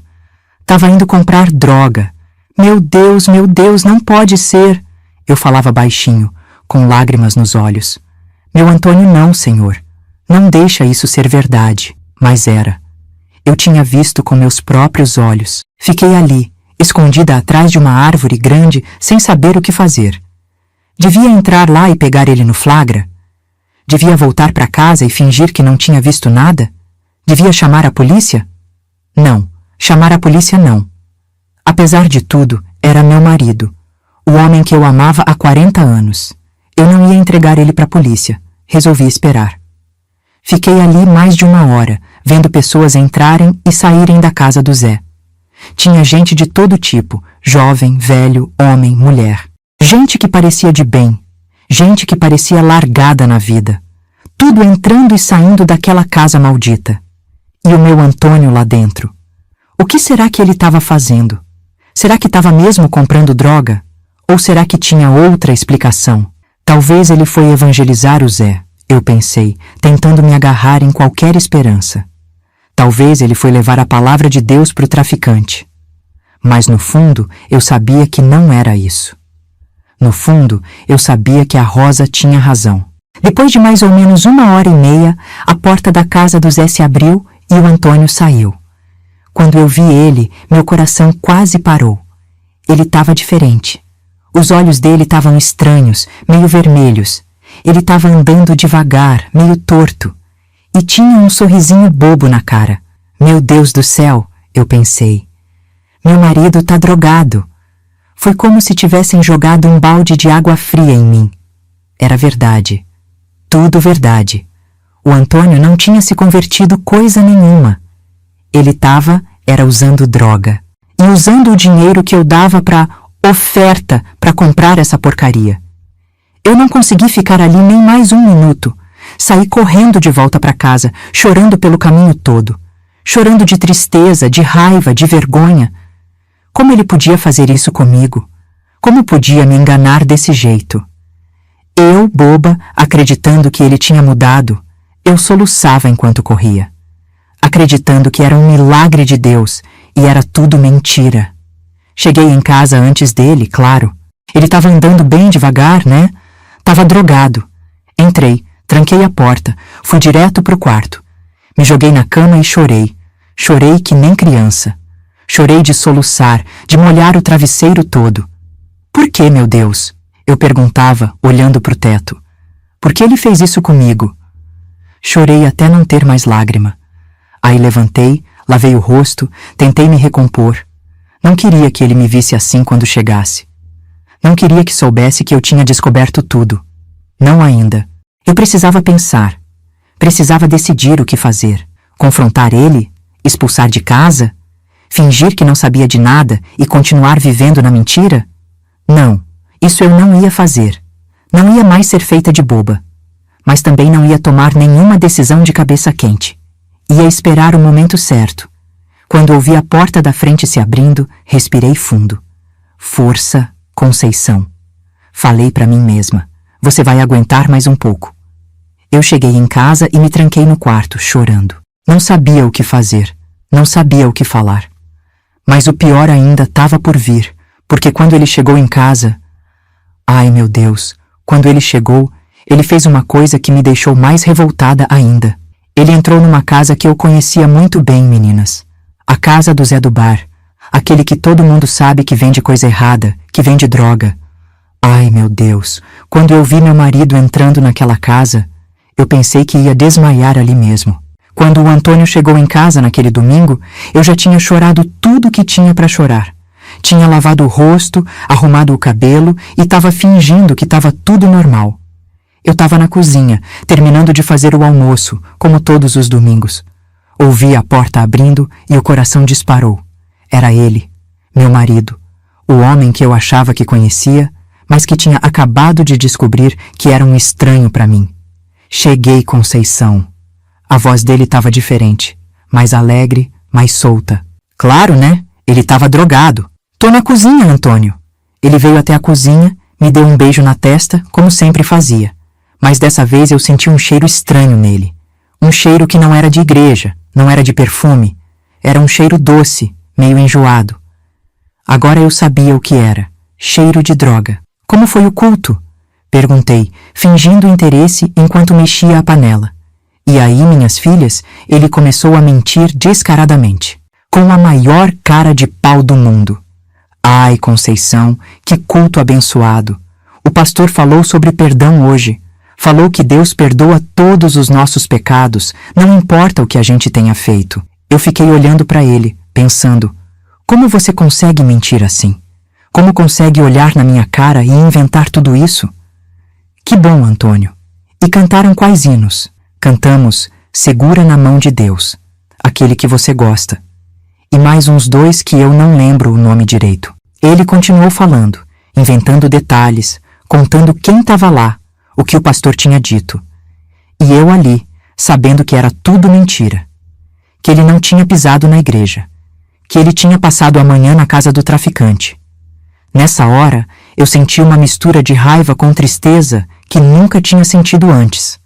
S1: Estava indo comprar droga. Meu Deus, não pode ser. Eu falava baixinho, com lágrimas nos olhos. Meu Antônio, não, Senhor. Não deixa isso ser verdade. Mas era. Eu tinha visto com meus próprios olhos. Fiquei ali, escondida atrás de uma árvore grande, sem saber o que fazer. Devia entrar lá e pegar ele no flagra? Devia voltar para casa e fingir que não tinha visto nada? Devia chamar a polícia? Não, chamar a polícia não. Apesar de tudo, era meu marido, o homem que eu amava há 40 anos. Eu não ia entregar ele para a polícia. Resolvi esperar. Fiquei ali mais de 1 hora, vendo pessoas entrarem e saírem da casa do Zé. Tinha gente de todo tipo, jovem, velho, homem, mulher. Gente que parecia de bem, gente que parecia largada na vida. Tudo entrando e saindo daquela casa maldita. E o meu Antônio lá dentro. O que será que ele estava fazendo? Será que estava mesmo comprando droga? Ou será que tinha outra explicação? Talvez ele foi evangelizar o Zé, eu pensei, tentando me agarrar em qualquer esperança. Talvez ele foi levar a palavra de Deus para o traficante. Mas no fundo, eu sabia que não era isso. No fundo, eu sabia que a Rosa tinha razão. Depois de mais ou menos 1 hora e meia, a porta da casa do Zé se abriu e o Antônio saiu. Quando eu vi ele, meu coração quase parou. Ele estava diferente. Os olhos dele estavam estranhos, meio vermelhos. Ele estava andando devagar, meio torto. E tinha um sorrisinho bobo na cara. Meu Deus do céu, eu pensei. Meu marido tá drogado. Foi como se tivessem jogado um balde de água fria em mim. Era verdade. Tudo verdade. O Antônio não tinha se convertido coisa nenhuma. Ele era usando droga. E usando o dinheiro que eu dava para oferta para comprar essa porcaria. Eu não consegui ficar ali nem mais 1 minuto. Saí correndo de volta para casa, chorando pelo caminho todo. Chorando de tristeza, de raiva, de vergonha. Como ele podia fazer isso comigo? Como podia me enganar desse jeito? Eu, boba, acreditando que ele tinha mudado, eu soluçava enquanto corria. Acreditando que era um milagre de Deus e era tudo mentira. Cheguei em casa antes dele, claro. Ele estava andando bem devagar, né? Tava drogado. Entrei, tranquei a porta, fui direto pro quarto. Me joguei na cama e chorei. Chorei que nem criança. Chorei de soluçar, de molhar o travesseiro todo. Por que, meu Deus? Eu perguntava, olhando pro teto. Por que ele fez isso comigo? Chorei até não ter mais lágrima. Aí levantei, lavei o rosto, tentei me recompor. Não queria que ele me visse assim quando chegasse. Não queria que soubesse que eu tinha descoberto tudo. Não ainda. Eu precisava pensar. Precisava decidir o que fazer. Confrontar ele? Expulsar de casa? Fingir que não sabia de nada e continuar vivendo na mentira? Não, isso eu não ia fazer. Não ia mais ser feita de boba. Mas também não ia tomar nenhuma decisão de cabeça quente. Ia esperar o momento certo. Quando ouvi a porta da frente se abrindo, respirei fundo. Força, Conceição. Falei para mim mesma. Você vai aguentar mais um pouco. Eu cheguei em casa e me tranquei no quarto, chorando. Não sabia o que fazer. Não sabia o que falar. Mas o pior ainda estava por vir, porque quando ele chegou em casa... Ai, meu Deus, quando ele chegou, ele fez uma coisa que me deixou mais revoltada ainda. Ele entrou numa casa que eu conhecia muito bem, meninas. A casa do Zé do Bar. Aquele que todo mundo sabe que vende coisa errada, que vende droga. Ai, meu Deus, quando eu vi meu marido entrando naquela casa, eu pensei que ia desmaiar ali mesmo. Quando o Antônio chegou em casa naquele domingo, eu já tinha chorado tudo o que tinha para chorar. Tinha lavado o rosto, arrumado o cabelo e estava fingindo que estava tudo normal. Eu estava na cozinha, terminando de fazer o almoço, como todos os domingos. Ouvi a porta abrindo e o coração disparou. Era ele, meu marido, o homem que eu achava que conhecia, mas que tinha acabado de descobrir que era um estranho para mim. Cheguei, Conceição. A voz dele estava diferente, mais alegre, mais solta. Claro, né? Ele estava drogado. Tô na cozinha, Antônio. Ele veio até a cozinha, me deu um beijo na testa, como sempre fazia. Mas dessa vez eu senti um cheiro estranho nele. Um cheiro que não era de igreja, não era de perfume. Era um cheiro doce, meio enjoado. Agora eu sabia o que era. Cheiro de droga. Como foi o culto? Perguntei, fingindo interesse enquanto mexia a panela. E aí, minhas filhas, ele começou a mentir descaradamente, com a maior cara de pau do mundo. Ai, Conceição, que culto abençoado! O pastor falou sobre perdão hoje. Falou que Deus perdoa todos os nossos pecados, não importa o que a gente tenha feito. Eu fiquei olhando para ele, pensando, como você consegue mentir assim? Como consegue olhar na minha cara e inventar tudo isso? Que bom, Antônio. E cantaram quais hinos? Cantamos Segura na Mão de Deus, aquele que você gosta. E mais uns 2 que eu não lembro o nome direito. Ele continuou falando, inventando detalhes, contando quem estava lá, o que o pastor tinha dito. E eu ali, sabendo que era tudo mentira. Que ele não tinha pisado na igreja. Que ele tinha passado a manhã na casa do traficante. Nessa hora, eu senti uma mistura de raiva com tristeza que nunca tinha sentido antes.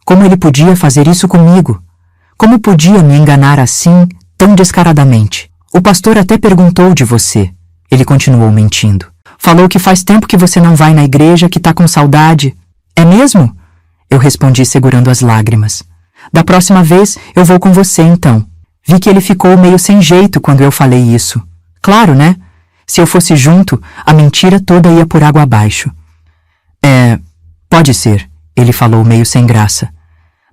S1: Como ele podia fazer isso comigo? Como podia me enganar assim, tão descaradamente? O pastor até perguntou de você. Ele continuou mentindo. Falou que faz tempo que você não vai na igreja, que tá com saudade. É mesmo? Eu respondi segurando as lágrimas. Da próxima vez, eu vou com você, então. Vi que ele ficou meio sem jeito quando eu falei isso. Claro, né? Se eu fosse junto, a mentira toda ia por água abaixo. Pode ser, ele falou meio sem graça.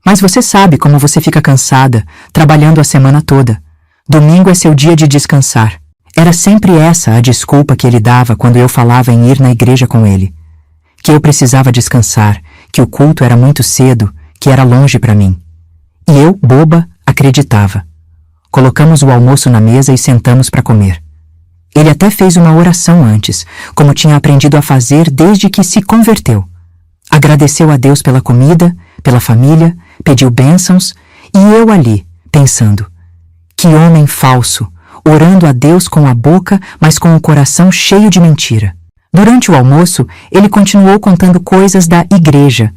S1: Mas você sabe como você fica cansada, trabalhando a semana toda. Domingo é seu dia de descansar. Era sempre essa a desculpa que ele dava quando eu falava em ir na igreja com ele. Que eu precisava descansar, que o culto era muito cedo, que era longe para mim. E eu, boba, acreditava. Colocamos o almoço na mesa e sentamos para comer. Ele até fez uma oração antes, como tinha aprendido a fazer desde que se converteu. Agradeceu a Deus pela comida, pela família, pediu bênçãos, e eu ali, pensando, que homem falso, orando a Deus com a boca, mas com o coração cheio de mentira. Durante o almoço, ele continuou contando coisas da igreja.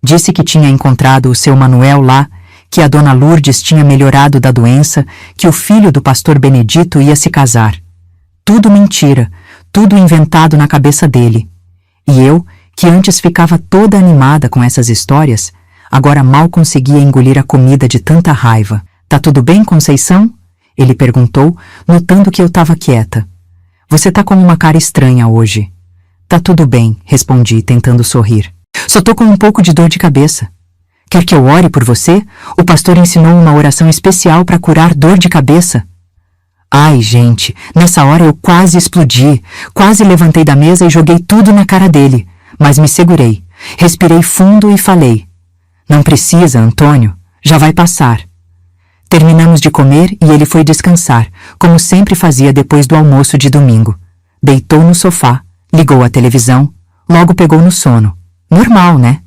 S1: Disse que tinha encontrado o seu Manuel lá, que a dona Lourdes tinha melhorado da doença, que o filho do pastor Benedito ia se casar. Tudo mentira, tudo inventado na cabeça dele. E eu, que antes ficava toda animada com essas histórias, agora mal conseguia engolir a comida de tanta raiva. Tá tudo bem, Conceição? Ele perguntou, notando que eu estava quieta. Você tá com uma cara estranha hoje. Tá tudo bem, respondi, tentando sorrir. Só tô com um pouco de dor de cabeça. Quer que eu ore por você? O pastor ensinou uma oração especial para curar dor de cabeça. Ai, gente, nessa hora eu quase explodi, quase levantei da mesa e joguei tudo na cara dele, mas me segurei, respirei fundo e falei, não precisa, Antônio, já vai passar. Terminamos de comer e ele foi descansar, como sempre fazia depois do almoço de domingo. Deitou no sofá, ligou a televisão, logo pegou no sono. Normal, né?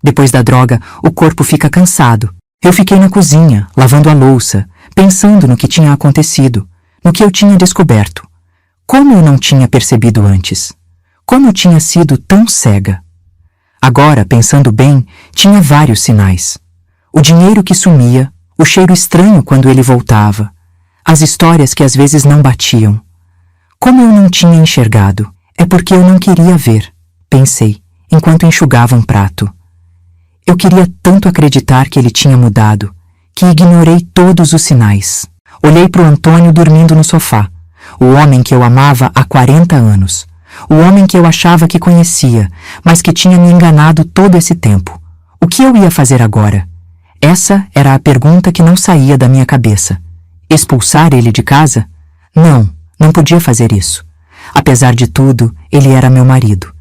S1: Depois da droga, o corpo fica cansado. Eu fiquei na cozinha, lavando a louça, pensando no que tinha acontecido, no que eu tinha descoberto. Como eu não tinha percebido antes? Como eu tinha sido tão cega? Agora, pensando bem, tinha vários sinais. O dinheiro que sumia, o cheiro estranho quando ele voltava, as histórias que às vezes não batiam. Como eu não tinha enxergado? É porque eu não queria ver, pensei, enquanto enxugava um prato. Eu queria tanto acreditar que ele tinha mudado, que ignorei todos os sinais. Olhei para o Antônio dormindo no sofá, o homem que eu amava há 40 anos, o homem que eu achava que conhecia, mas que tinha me enganado todo esse tempo. O que eu ia fazer agora? Essa era a pergunta que não saía da minha cabeça. Expulsar ele de casa? Não, não podia fazer isso. Apesar de tudo, ele era meu marido.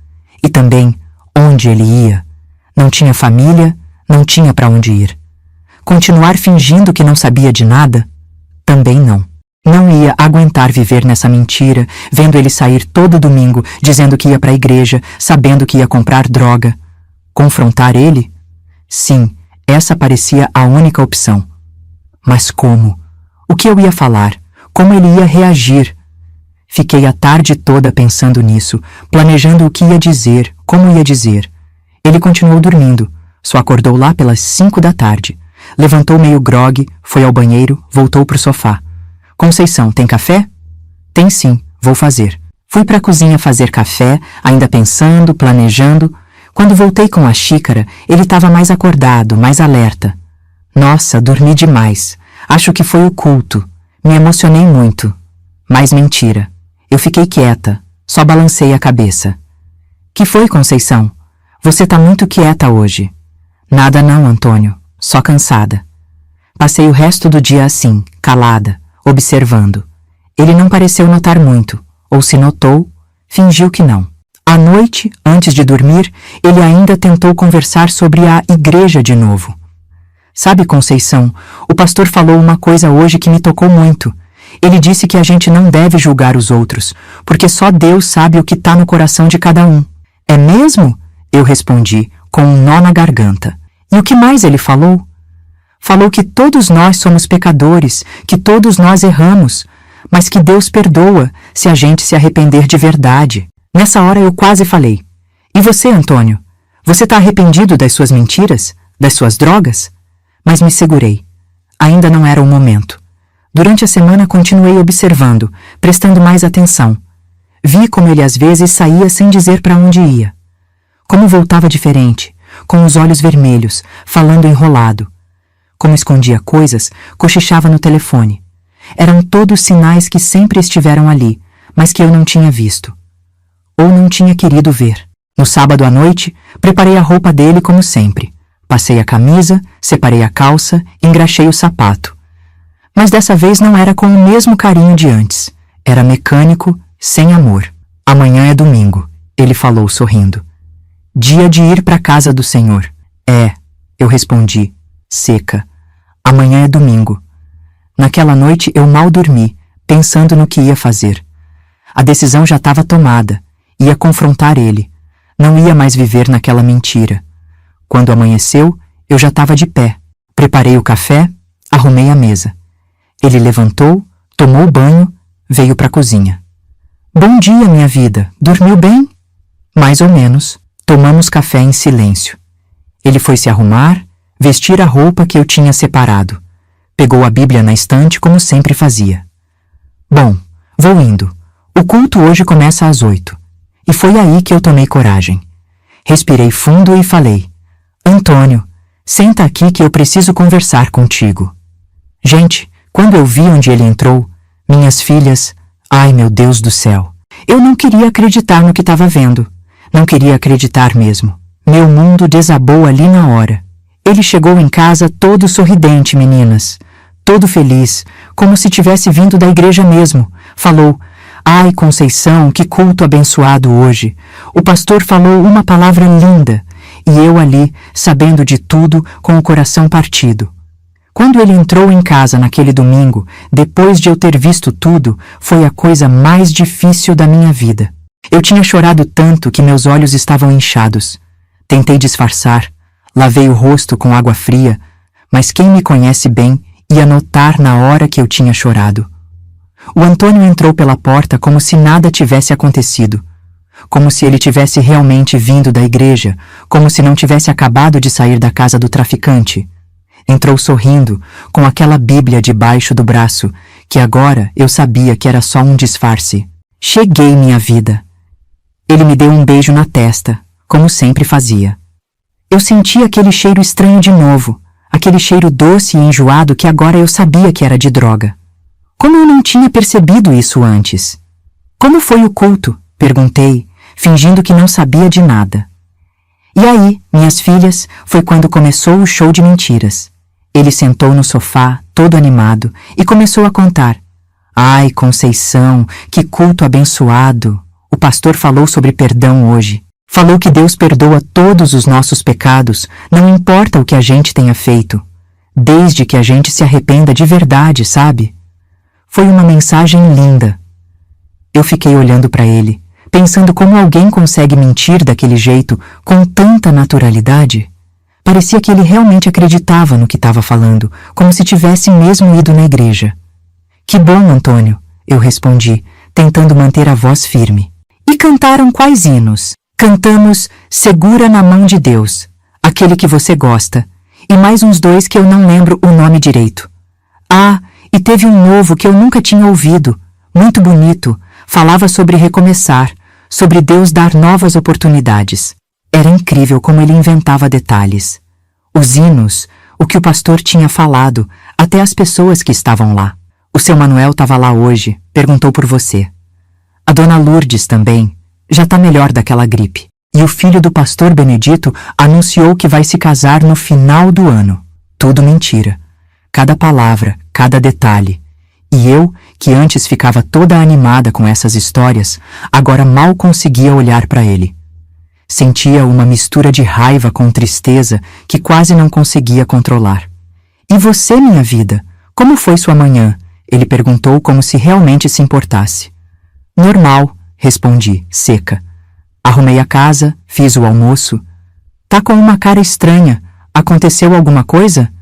S1: E também, onde ele ia? Não tinha família, não tinha para onde ir. Continuar fingindo que não sabia de nada? Também não. Não ia aguentar viver nessa mentira, vendo ele sair todo domingo, dizendo que ia para a igreja, sabendo que ia comprar droga. Confrontar ele? Sim, essa parecia a única opção. Mas como? O que eu ia falar? Como ele ia reagir? Fiquei a tarde toda pensando nisso, planejando o que ia dizer, como ia dizer. Ele continuou dormindo, só acordou lá pelas 5 da tarde. Levantou meio grogue, foi ao banheiro, voltou pro sofá. Conceição, tem café? Tem sim, vou fazer. Fui para a cozinha fazer café, ainda pensando, planejando, Quando voltei com a xícara, ele estava mais acordado, mais alerta. Nossa, dormi demais. Acho que foi o culto. Me emocionei muito. Mas mentira. Eu fiquei quieta. Só balancei a cabeça. Que foi, Conceição? Você tá muito quieta hoje. Nada não, Antônio. Só cansada. Passei o resto do dia assim, calada, observando. Ele não pareceu notar muito, ou se notou, fingiu que não. À noite, antes de dormir, ele ainda tentou conversar sobre a igreja de novo. Sabe, Conceição, o pastor falou uma coisa hoje que me tocou muito. Ele disse que a gente não deve julgar os outros, porque só Deus sabe o que está no coração de cada um. É mesmo? Eu respondi, com um nó na garganta. E o que mais ele falou? Falou que todos nós somos pecadores, que todos nós erramos, mas que Deus perdoa se a gente se arrepender de verdade. Nessa hora eu quase falei. E você, Antônio? Você está arrependido das suas mentiras? Das suas drogas? Mas me segurei. Ainda não era o momento. Durante a semana continuei observando, prestando mais atenção. Vi como ele às vezes saía sem dizer para onde ia. Como voltava diferente, com os olhos vermelhos, falando enrolado. Como escondia coisas, cochichava no telefone. Eram todos sinais que sempre estiveram ali, mas que eu não tinha visto. Ou não tinha querido ver. No sábado à noite, preparei a roupa dele como sempre. Passei a camisa, separei a calça, engraxei o sapato. Mas dessa vez não era com o mesmo carinho de antes. Era mecânico, sem amor. Amanhã é domingo, ele falou sorrindo. Dia de ir para a casa do Senhor. É, eu respondi, seca. Amanhã é domingo. Naquela noite eu mal dormi, pensando no que ia fazer. A decisão já estava tomada. Ia confrontar ele. Não ia mais viver naquela mentira. Quando amanheceu, eu já estava de pé. Preparei o café, arrumei a mesa. Ele levantou, tomou banho, veio para a cozinha. Bom dia, minha vida. Dormiu bem? Mais ou menos. Tomamos café em silêncio. Ele foi se arrumar, vestir a roupa que eu tinha separado. Pegou a Bíblia na estante como sempre fazia. Bom, vou indo. O culto hoje começa às 8. E foi aí que eu tomei coragem. Respirei fundo e falei, Antônio, senta aqui que eu preciso conversar contigo. Gente, quando eu vi onde ele entrou, minhas filhas, ai meu Deus do céu, eu não queria acreditar no que estava vendo. Não queria acreditar mesmo. Meu mundo desabou ali na hora. Ele chegou em casa todo sorridente, meninas. Todo feliz, como se tivesse vindo da igreja mesmo. Falou, ai, Conceição, que culto abençoado hoje. O pastor falou uma palavra linda, e eu ali, sabendo de tudo, com o coração partido. Quando ele entrou em casa naquele domingo, depois de eu ter visto tudo, foi a coisa mais difícil da minha vida. Eu tinha chorado tanto que meus olhos estavam inchados. Tentei disfarçar, lavei o rosto com água fria, mas quem me conhece bem ia notar na hora que eu tinha chorado. O Antônio entrou pela porta como se nada tivesse acontecido, como se ele tivesse realmente vindo da igreja, como se não tivesse acabado de sair da casa do traficante. Entrou sorrindo, com aquela Bíblia debaixo do braço, que agora eu sabia que era só um disfarce. Cheguei, minha vida. Ele me deu um beijo na testa, como sempre fazia. Eu senti aquele cheiro estranho de novo, aquele cheiro doce e enjoado que agora eu sabia que era de droga. Como eu não tinha percebido isso antes? Como foi o culto? Perguntei, fingindo que não sabia de nada. E aí, minhas filhas, foi quando começou o show de mentiras. Ele sentou no sofá, todo animado, e começou a contar. Ai, Conceição, que culto abençoado! O pastor falou sobre perdão hoje. Falou que Deus perdoa todos os nossos pecados, não importa o que a gente tenha feito. Desde que a gente se arrependa de verdade, sabe? Foi uma mensagem linda. Eu fiquei olhando para ele, pensando como alguém consegue mentir daquele jeito com tanta naturalidade. Parecia que ele realmente acreditava no que estava falando, como se tivesse mesmo ido na igreja. Que bom, Antônio, eu respondi, tentando manter a voz firme. E cantaram quais hinos? Cantamos Segura na Mão de Deus, aquele que você gosta, e mais uns 2 que eu não lembro o nome direito. Ah, e teve um novo que eu nunca tinha ouvido, muito bonito, falava sobre recomeçar, sobre Deus dar novas oportunidades. Era incrível como ele inventava detalhes. Os hinos, o que o pastor tinha falado, até as pessoas que estavam lá. O seu Manuel estava lá hoje, perguntou por você. A dona Lourdes também, já está melhor daquela gripe. E o filho do pastor Benedito anunciou que vai se casar no final do ano. Tudo mentira. Cada palavra, cada detalhe. E eu, que antes ficava toda animada com essas histórias, agora mal conseguia olhar para ele. Sentia uma mistura de raiva com tristeza que quase não conseguia controlar. E você, minha vida? Como foi sua manhã? Ele perguntou como se realmente se importasse. Normal, respondi, seca. Arrumei a casa, fiz o almoço. Tá com uma cara estranha. Aconteceu alguma coisa?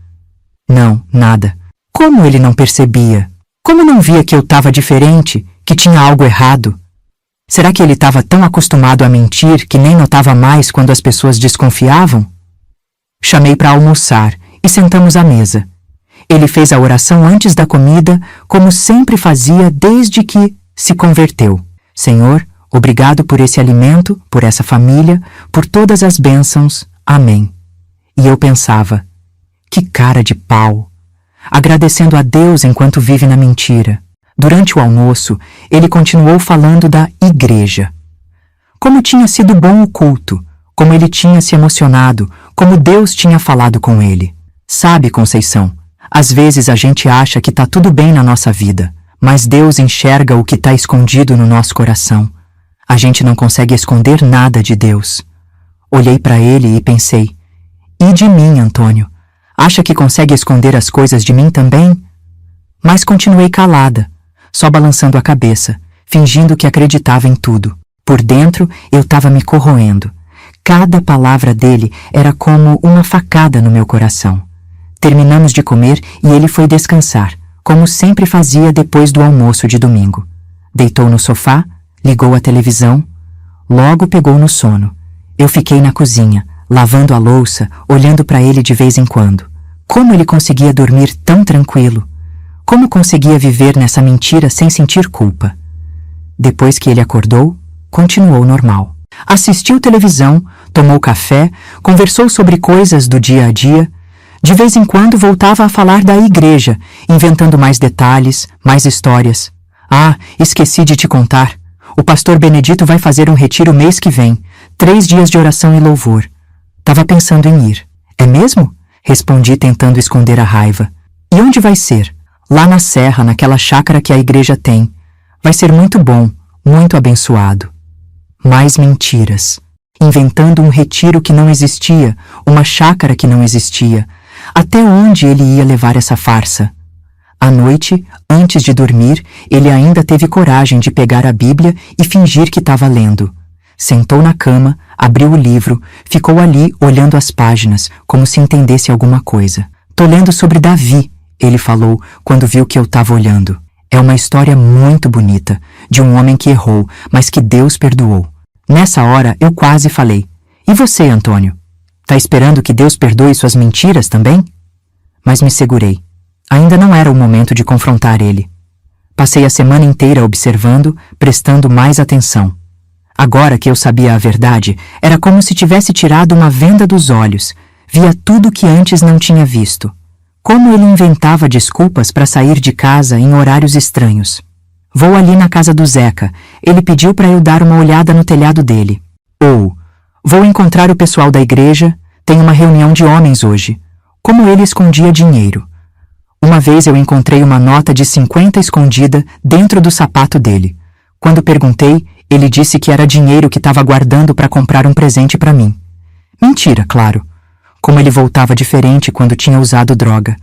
S1: Não, nada. Como ele não percebia? Como não via que eu estava diferente, que tinha algo errado? Será que ele estava tão acostumado a mentir que nem notava mais quando as pessoas desconfiavam? Chamei para almoçar e sentamos à mesa. Ele fez a oração antes da comida, como sempre fazia desde que se converteu. Senhor, obrigado por esse alimento, por essa família, por todas as bênçãos. Amém. E eu pensava, que cara de pau! Agradecendo a Deus enquanto vive na mentira. Durante o almoço, ele continuou falando da igreja. Como tinha sido bom o culto, como ele tinha se emocionado, como Deus tinha falado com ele. Sabe, Conceição, às vezes a gente acha que tá tudo bem na nossa vida, mas Deus enxerga o que tá escondido no nosso coração. A gente não consegue esconder nada de Deus. Olhei para ele e pensei, e de mim, Antônio? Acha que consegue esconder as coisas de mim também? Mas continuei calada, só balançando a cabeça, fingindo que acreditava em tudo. Por dentro, eu estava me corroendo. Cada palavra dele era como uma facada no meu coração. Terminamos de comer e ele foi descansar, como sempre fazia depois do almoço de domingo. Deitou no sofá, ligou a televisão, logo pegou no sono. Eu fiquei na cozinha, lavando a louça, olhando para ele de vez em quando. Como ele conseguia dormir tão tranquilo? Como conseguia viver nessa mentira sem sentir culpa? Depois que ele acordou, continuou normal. Assistiu televisão, tomou café, conversou sobre coisas do dia a dia. De vez em quando voltava a falar da igreja, inventando mais detalhes, mais histórias. Ah, esqueci de te contar. O pastor Benedito vai fazer um retiro mês que vem, 3 dias de oração e louvor. Tava pensando em ir. É mesmo? Respondi tentando esconder a raiva. E onde vai ser? Lá na serra, naquela chácara que a igreja tem. Vai ser muito bom, muito abençoado. Mais mentiras. Inventando um retiro que não existia, uma chácara que não existia. Até onde ele ia levar essa farsa? À noite, antes de dormir, ele ainda teve coragem de pegar a Bíblia e fingir que estava lendo. Sentou na cama, abriu o livro, ficou ali olhando as páginas, como se entendesse alguma coisa. Tô lendo sobre Davi, ele falou quando viu que eu estava olhando. É uma história muito bonita, de um homem que errou, mas que Deus perdoou. Nessa hora, eu quase falei, e você, Antônio? Tá esperando que Deus perdoe suas mentiras também? Mas me segurei. Ainda não era o momento de confrontar ele. Passei a semana inteira observando, prestando mais atenção. Agora que eu sabia a verdade, era como se tivesse tirado uma venda dos olhos. Via tudo que antes não tinha visto. Como ele inventava desculpas para sair de casa em horários estranhos. Vou ali na casa do Zeca. Ele pediu para eu dar uma olhada no telhado dele. Ou, vou encontrar o pessoal da igreja, tem uma reunião de homens hoje. Como ele escondia dinheiro. Uma vez eu encontrei uma nota de 50 escondida dentro do sapato dele. Quando perguntei, ele disse que era dinheiro que estava guardando para comprar um presente para mim. Mentira, claro. Como ele voltava diferente quando tinha usado droga.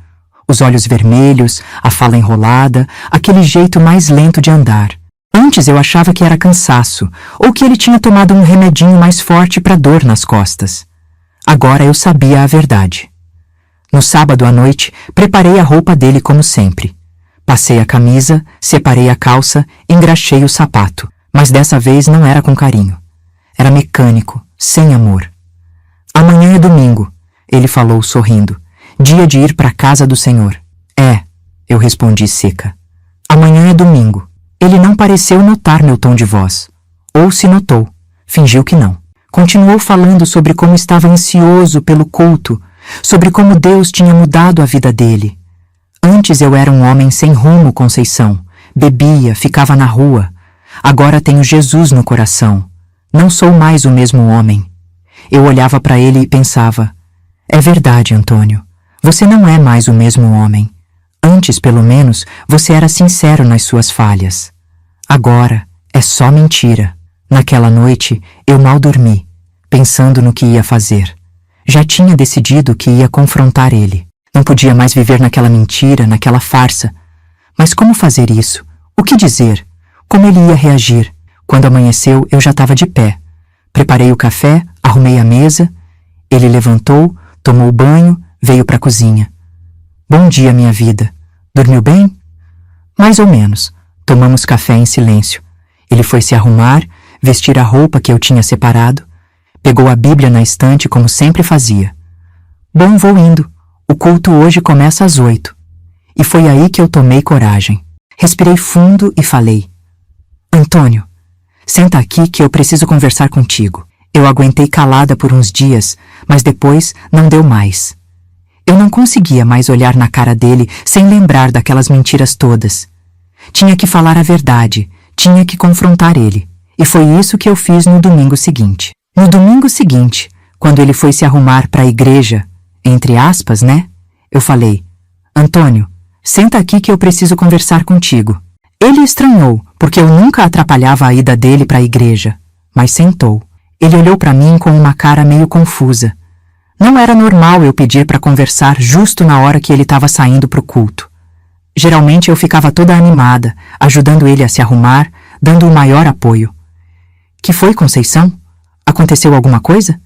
S1: Os olhos vermelhos, a fala enrolada, aquele jeito mais lento de andar. Antes eu achava que era cansaço, ou que ele tinha tomado um remedinho mais forte para dor nas costas. Agora eu sabia a verdade. No sábado à noite, preparei a roupa dele como sempre. Passei a camisa, separei a calça, engraxei o sapato. Mas dessa vez não era com carinho. Era mecânico, sem amor. Amanhã é domingo, ele falou sorrindo. Dia de ir para a casa do Senhor. É, eu respondi seca. Amanhã é domingo. Ele não pareceu notar meu tom de voz. Ou se notou, fingiu que não. Continuou falando sobre como estava ansioso pelo culto, sobre como Deus tinha mudado a vida dele. Antes eu era um homem sem rumo, Conceição. Bebia, ficava na rua. Agora tenho Jesus no coração. Não sou mais o mesmo homem. Eu olhava para ele e pensava: é verdade, Antônio. Você não é mais o mesmo homem. Antes, pelo menos, você era sincero nas suas falhas. Agora é só mentira. Naquela noite, eu mal dormi, pensando no que ia fazer. Já tinha decidido que ia confrontar ele. Não podia mais viver naquela mentira, naquela farsa. Mas como fazer isso? O que dizer? Como ele ia reagir? Quando amanheceu, eu já estava de pé. Preparei o café, arrumei a mesa. Ele levantou, tomou banho, veio para a cozinha. Bom dia, minha vida. Dormiu bem? Mais ou menos. Tomamos café em silêncio. Ele foi se arrumar, vestir a roupa que eu tinha separado. Pegou a Bíblia na estante como sempre fazia. Bom, vou indo. O culto hoje começa às 8. E foi aí que eu tomei coragem. Respirei fundo e falei: Antônio, senta aqui que eu preciso conversar contigo. Eu aguentei calada por uns dias, mas depois não deu mais. Eu não conseguia mais olhar na cara dele sem lembrar daquelas mentiras todas. Tinha que falar a verdade, tinha que confrontar ele. E foi isso que eu fiz no domingo seguinte. No domingo seguinte, quando ele foi se arrumar para a igreja, entre aspas, né? Eu falei: Antônio, senta aqui que eu preciso conversar contigo. Ele estranhou, porque eu nunca atrapalhava a ida dele para a igreja, mas sentou. Ele olhou para mim com uma cara meio confusa. Não era normal eu pedir para conversar justo na hora que ele estava saindo para o culto. Geralmente eu ficava toda animada, ajudando ele a se arrumar, dando o maior apoio. Que foi, Conceição? Aconteceu alguma coisa?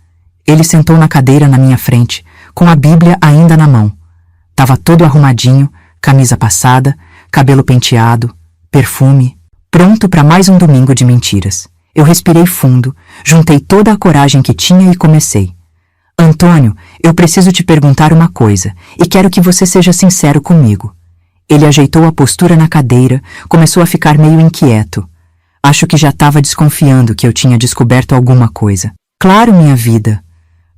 S1: Ele sentou na cadeira na minha frente, com a Bíblia ainda na mão. Tava todo arrumadinho, camisa passada, cabelo penteado, perfume, pronto para mais um domingo de mentiras. Eu respirei fundo, juntei toda a coragem que tinha e comecei. Antônio, eu preciso te perguntar uma coisa, e quero que você seja sincero comigo. Ele ajeitou a postura na cadeira, começou a ficar meio inquieto. Acho que já estava desconfiando que eu tinha descoberto alguma coisa. Claro, minha vida.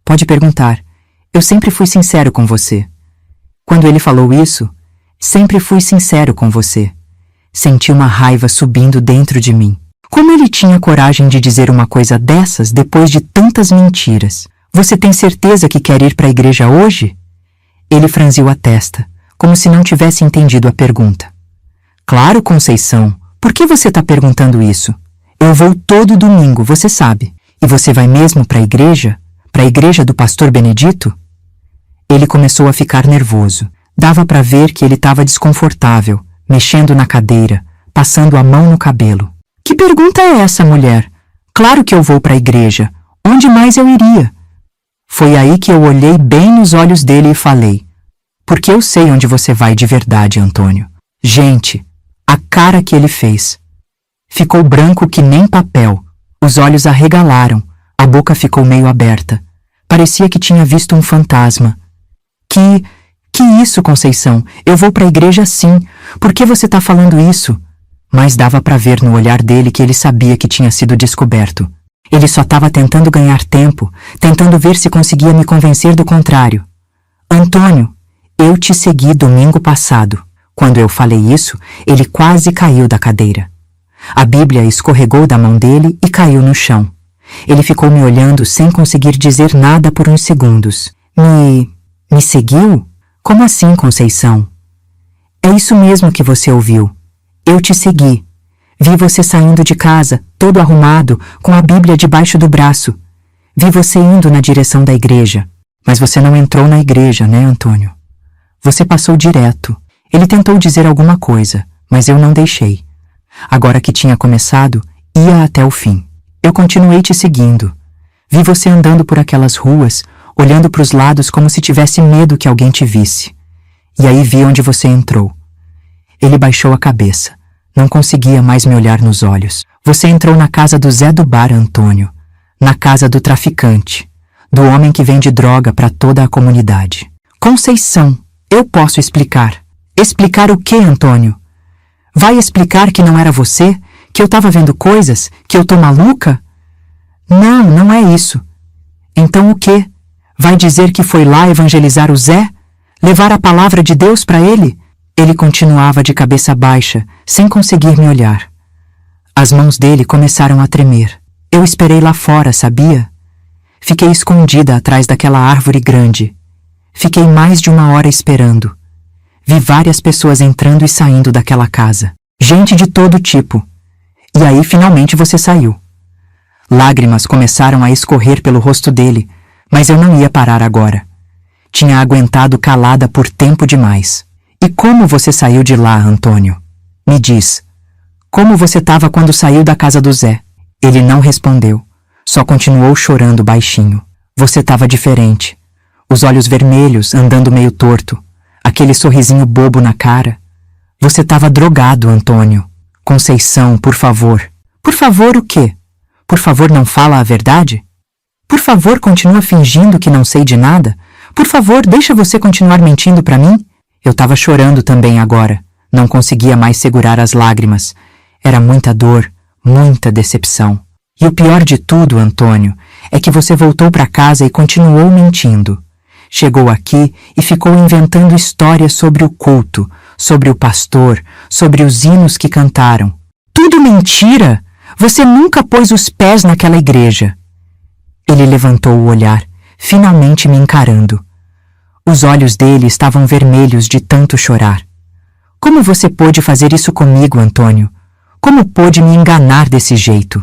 S1: Pode perguntar. Eu sempre fui sincero com você. Quando ele falou isso, sempre fui sincero com você. Senti uma raiva subindo dentro de mim. Como ele tinha coragem de dizer uma coisa dessas depois de tantas mentiras? Você tem certeza que quer ir para a igreja hoje? Ele franziu a testa, como se não tivesse entendido a pergunta. Claro, Conceição. Por que você está perguntando isso? Eu vou todo domingo, você sabe. E você vai mesmo para a igreja? Para a igreja do pastor Benedito? Ele começou a ficar nervoso. Dava para ver que ele estava desconfortável, mexendo na cadeira, passando a mão no cabelo. Que pergunta é essa, mulher? Claro que eu vou para a igreja. Onde mais eu iria? Foi aí que eu olhei bem nos olhos dele e falei: porque eu sei onde você vai de verdade, Antônio. Gente, a cara que ele fez. Ficou branco que nem papel. Os olhos arregalaram, a boca ficou meio aberta. Parecia que tinha visto um fantasma. Que isso, Conceição? Eu vou para a igreja sim. Por que você está falando isso? Mas dava para ver no olhar dele que ele sabia que tinha sido descoberto. Ele só estava tentando ganhar tempo, tentando ver se conseguia me convencer do contrário. Antônio, eu te segui domingo passado. Quando eu falei isso, ele quase caiu da cadeira. A Bíblia escorregou da mão dele e caiu no chão. Ele ficou me olhando sem conseguir dizer nada por uns segundos. Me seguiu? Como assim, Conceição? É isso mesmo que você ouviu. Eu te segui. Vi você saindo de casa, todo arrumado, com a Bíblia debaixo do braço. Vi você indo na direção da igreja. Mas você não entrou na igreja, né, Antônio? Você passou direto. Ele tentou dizer alguma coisa, mas eu não deixei. Agora que tinha começado, ia até o fim. Eu continuei te seguindo. Vi você andando por aquelas ruas, olhando para os lados como se tivesse medo que alguém te visse. E aí vi onde você entrou. Ele baixou a cabeça. Não conseguia mais me olhar nos olhos. Você entrou na casa do Zé do Bar, Antônio. Na casa do traficante. Do homem que vende droga para toda a comunidade. Conceição, eu posso explicar. Explicar o quê, Antônio? Vai explicar que não era você? Que eu estava vendo coisas? Que eu tô maluca? Não, não é isso. Então o quê? Vai dizer que foi lá evangelizar o Zé? Levar a palavra de Deus para ele? Ele continuava de cabeça baixa, sem conseguir me olhar. As mãos dele começaram a tremer. Eu esperei lá fora, sabia? Fiquei escondida atrás daquela árvore grande. Fiquei mais de 1 hora esperando. Vi várias pessoas entrando e saindo daquela casa. Gente de todo tipo. E aí finalmente você saiu. Lágrimas começaram a escorrer pelo rosto dele, mas eu não ia parar agora. Tinha aguentado calada por tempo demais. E como você saiu de lá, Antônio? Me diz. Como você estava quando saiu da casa do Zé? Ele não respondeu. Só continuou chorando baixinho. Você estava diferente. Os olhos vermelhos, andando meio torto. Aquele sorrisinho bobo na cara. Você estava drogado, Antônio. Conceição, por favor. Por favor o quê? Por favor, não fala a verdade? Por favor, continua fingindo que não sei de nada? Por favor, deixa você continuar mentindo para mim? Eu estava chorando também agora. Não conseguia mais segurar as lágrimas. Era muita dor, muita decepção. E o pior de tudo, Antônio, é que você voltou para casa e continuou mentindo. Chegou aqui e ficou inventando histórias sobre o culto, sobre o pastor, sobre os hinos que cantaram. Tudo mentira! Você nunca pôs os pés naquela igreja. Ele levantou o olhar, finalmente me encarando. Os olhos dele estavam vermelhos de tanto chorar. Como você pôde fazer isso comigo, Antônio? Como pôde me enganar desse jeito?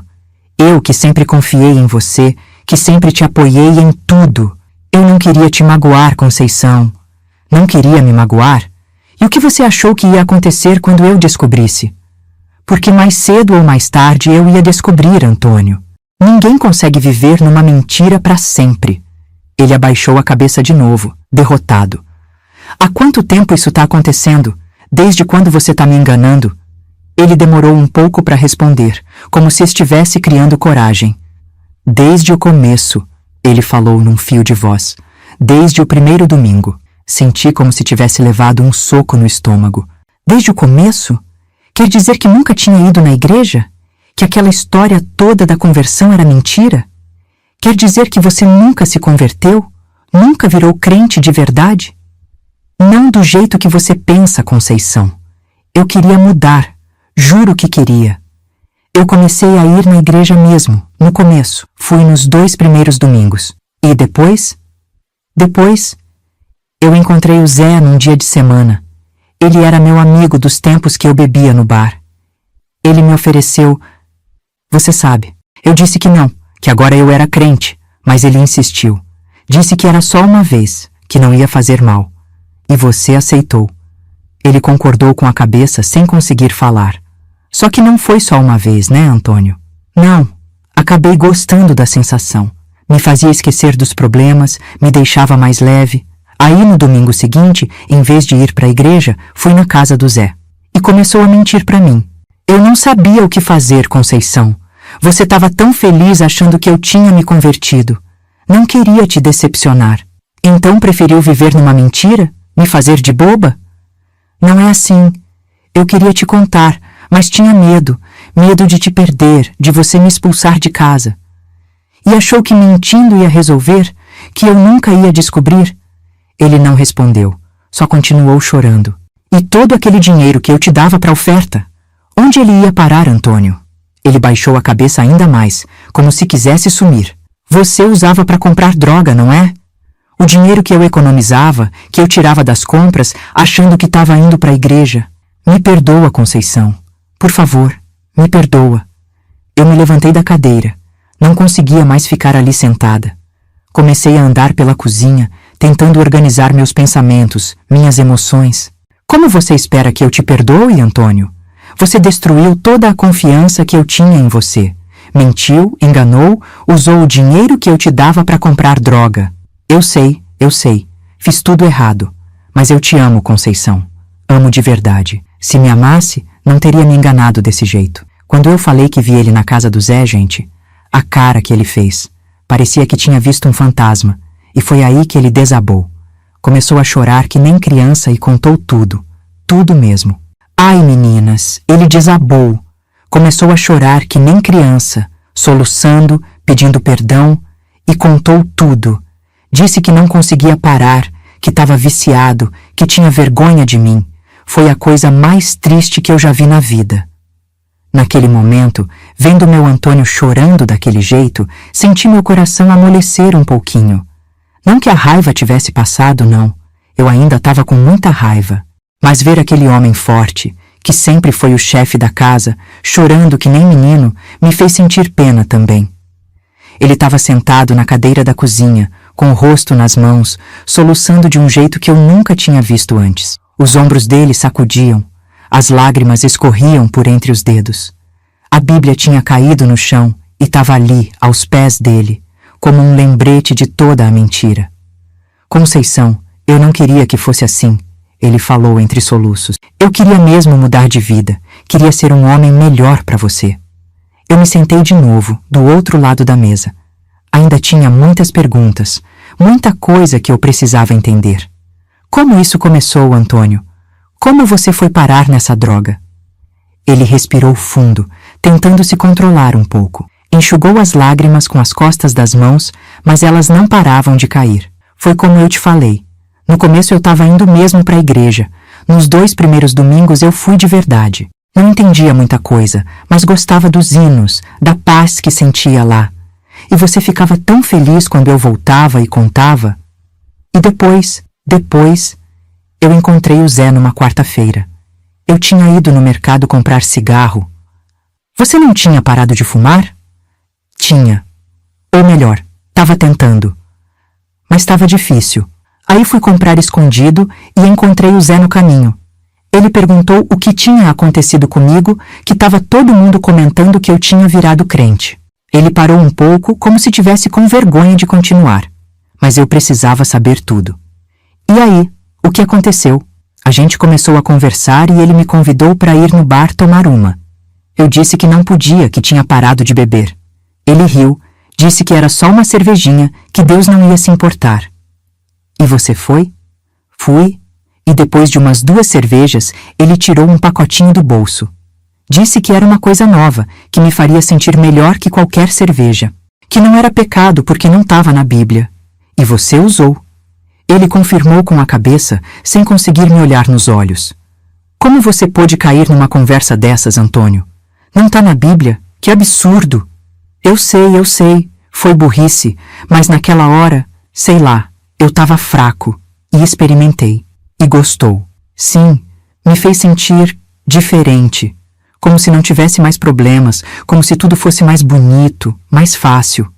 S1: Eu que sempre confiei em você, que sempre te apoiei em tudo. Eu não queria te magoar, Conceição. Não queria me magoar? E o que você achou que ia acontecer quando eu descobrisse? Porque mais cedo ou mais tarde eu ia descobrir, Antônio. Ninguém consegue viver numa mentira para sempre. Ele abaixou a cabeça de novo, derrotado. Há quanto tempo isso está acontecendo? Desde quando você está me enganando? Ele demorou um pouco para responder, como se estivesse criando coragem. Desde o começo, ele falou num fio de voz. Desde o primeiro domingo. Senti como se tivesse levado um soco no estômago. Desde o começo? Quer dizer que nunca tinha ido na igreja? Que aquela história toda da conversão era mentira? Quer dizer que você nunca se converteu? Nunca virou crente de verdade? Não do jeito que você pensa, Conceição. Eu queria mudar. Juro que queria. Eu comecei a ir na igreja mesmo, no começo. Fui nos 2 primeiros domingos. E depois? Depois, eu encontrei o Zé num dia de semana. Ele era meu amigo dos tempos que eu bebia no bar. Ele me ofereceu... Você sabe, eu disse que não, que agora eu era crente, mas ele insistiu. Disse que era só uma vez, que não ia fazer mal. E você aceitou. Ele concordou com a cabeça sem conseguir falar. Só que não foi só uma vez, né, Antônio? Não. Acabei gostando da sensação. Me fazia esquecer dos problemas, me deixava mais leve. Aí, no domingo seguinte, em vez de ir para a igreja, fui na casa do Zé. E começou a mentir para mim. Eu não sabia o que fazer, Conceição. Você estava tão feliz achando que eu tinha me convertido. Não queria te decepcionar. Então preferiu viver numa mentira? Me fazer de boba? Não é assim. Eu queria te contar, mas tinha medo. Medo de te perder, de você me expulsar de casa. E achou que mentindo ia resolver? Que eu nunca ia descobrir? Ele não respondeu, só continuou chorando. E todo aquele dinheiro que eu te dava para oferta? Onde ele ia parar, Antônio? Ele baixou a cabeça ainda mais, como se quisesse sumir. Você usava para comprar droga, não é? O dinheiro que eu economizava, que eu tirava das compras, achando que estava indo para a igreja. Me perdoa, Conceição. Por favor, me perdoa. Eu me levantei da cadeira. Não conseguia mais ficar ali sentada. Comecei a andar pela cozinha, tentando organizar meus pensamentos, minhas emoções. Como você espera que eu te perdoe, Antônio? Você destruiu toda a confiança que eu tinha em você. Mentiu, enganou, usou o dinheiro que eu te dava para comprar droga. Eu sei. Fiz tudo errado. Mas eu te amo, Conceição. Amo de verdade. Se me amasse, não teria me enganado desse jeito. Quando eu falei que vi ele na casa do Zé, gente, a cara que ele fez. Parecia que tinha visto um fantasma. E foi aí que ele desabou. Começou a chorar que nem criança e contou tudo. Tudo mesmo. Ai, meninas, ele desabou. Começou a chorar que nem criança, soluçando, pedindo perdão, e contou tudo. Disse que não conseguia parar, que estava viciado, que tinha vergonha de mim. Foi a coisa mais triste que eu já vi na vida. Naquele momento, vendo meu Antônio chorando daquele jeito, senti meu coração amolecer um pouquinho. Não que a raiva tivesse passado, não. Eu ainda estava com muita raiva. Mas ver aquele homem forte, que sempre foi o chefe da casa, chorando que nem menino, me fez sentir pena também. Ele estava sentado na cadeira da cozinha, com o rosto nas mãos, soluçando de um jeito que eu nunca tinha visto antes. Os ombros dele sacudiam, as lágrimas escorriam por entre os dedos. A Bíblia tinha caído no chão e estava ali, aos pés dele, como um lembrete de toda a mentira. Conceição, eu não queria que fosse assim, ele falou entre soluços. Eu queria mesmo mudar de vida, queria ser um homem melhor para você. Eu me sentei de novo, do outro lado da mesa. Ainda tinha muitas perguntas, muita coisa que eu precisava entender. Como isso começou, Antônio? Como você foi parar nessa droga? Ele respirou fundo, tentando se controlar um pouco. Enxugou as lágrimas com as costas das mãos, mas elas não paravam de cair. Foi como eu te falei. No começo eu estava indo mesmo para a igreja. Nos 2 primeiros domingos eu fui de verdade. Não entendia muita coisa, mas gostava dos hinos, da paz que sentia lá. E você ficava tão feliz quando eu voltava e contava. E depois, eu encontrei o Zé numa quarta-feira. Eu tinha ido no mercado comprar cigarro. Você não tinha parado de fumar? Tinha. Ou melhor, estava tentando. Mas estava difícil. Aí fui comprar escondido e encontrei o Zé no caminho. Ele perguntou o que tinha acontecido comigo, que estava todo mundo comentando que eu tinha virado crente. Ele parou um pouco, como se tivesse com vergonha de continuar. Mas eu precisava saber tudo. E aí, o que aconteceu? A gente começou a conversar e ele me convidou para ir no bar tomar uma. Eu disse que não podia, que tinha parado de beber. Ele riu, disse que era só uma cervejinha, que Deus não ia se importar. E você foi? Fui. E depois de umas 2 cervejas, ele tirou um pacotinho do bolso. Disse que era uma coisa nova, que me faria sentir melhor que qualquer cerveja. Que não era pecado porque não estava na Bíblia. E você usou. Ele confirmou com a cabeça, sem conseguir me olhar nos olhos. Como você pôde cair numa conversa dessas, Antônio? Não está na Bíblia? Que absurdo! Eu sei, foi burrice, mas naquela hora, sei lá, eu estava fraco e experimentei. E gostou. Sim, me fez sentir diferente, como se não tivesse mais problemas, como se tudo fosse mais bonito, mais fácil.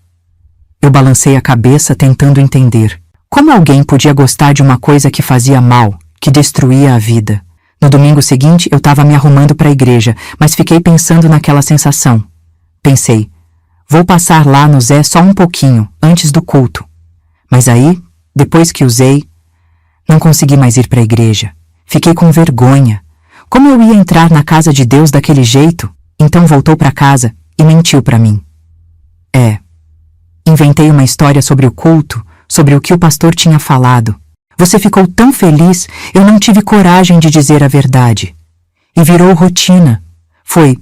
S1: Eu balancei a cabeça tentando entender. Como alguém podia gostar de uma coisa que fazia mal, que destruía a vida? No domingo seguinte eu estava me arrumando para a igreja, mas fiquei pensando naquela sensação. Pensei, vou passar lá no Zé só um pouquinho, antes do culto. Mas aí, depois que usei, não consegui mais ir para a igreja. Fiquei com vergonha. Como eu ia entrar na casa de Deus daquele jeito? Então voltou para casa e mentiu para mim. Inventei uma história sobre o culto, sobre o que o pastor tinha falado. Você ficou tão feliz, eu não tive coragem de dizer a verdade. E virou rotina. Foi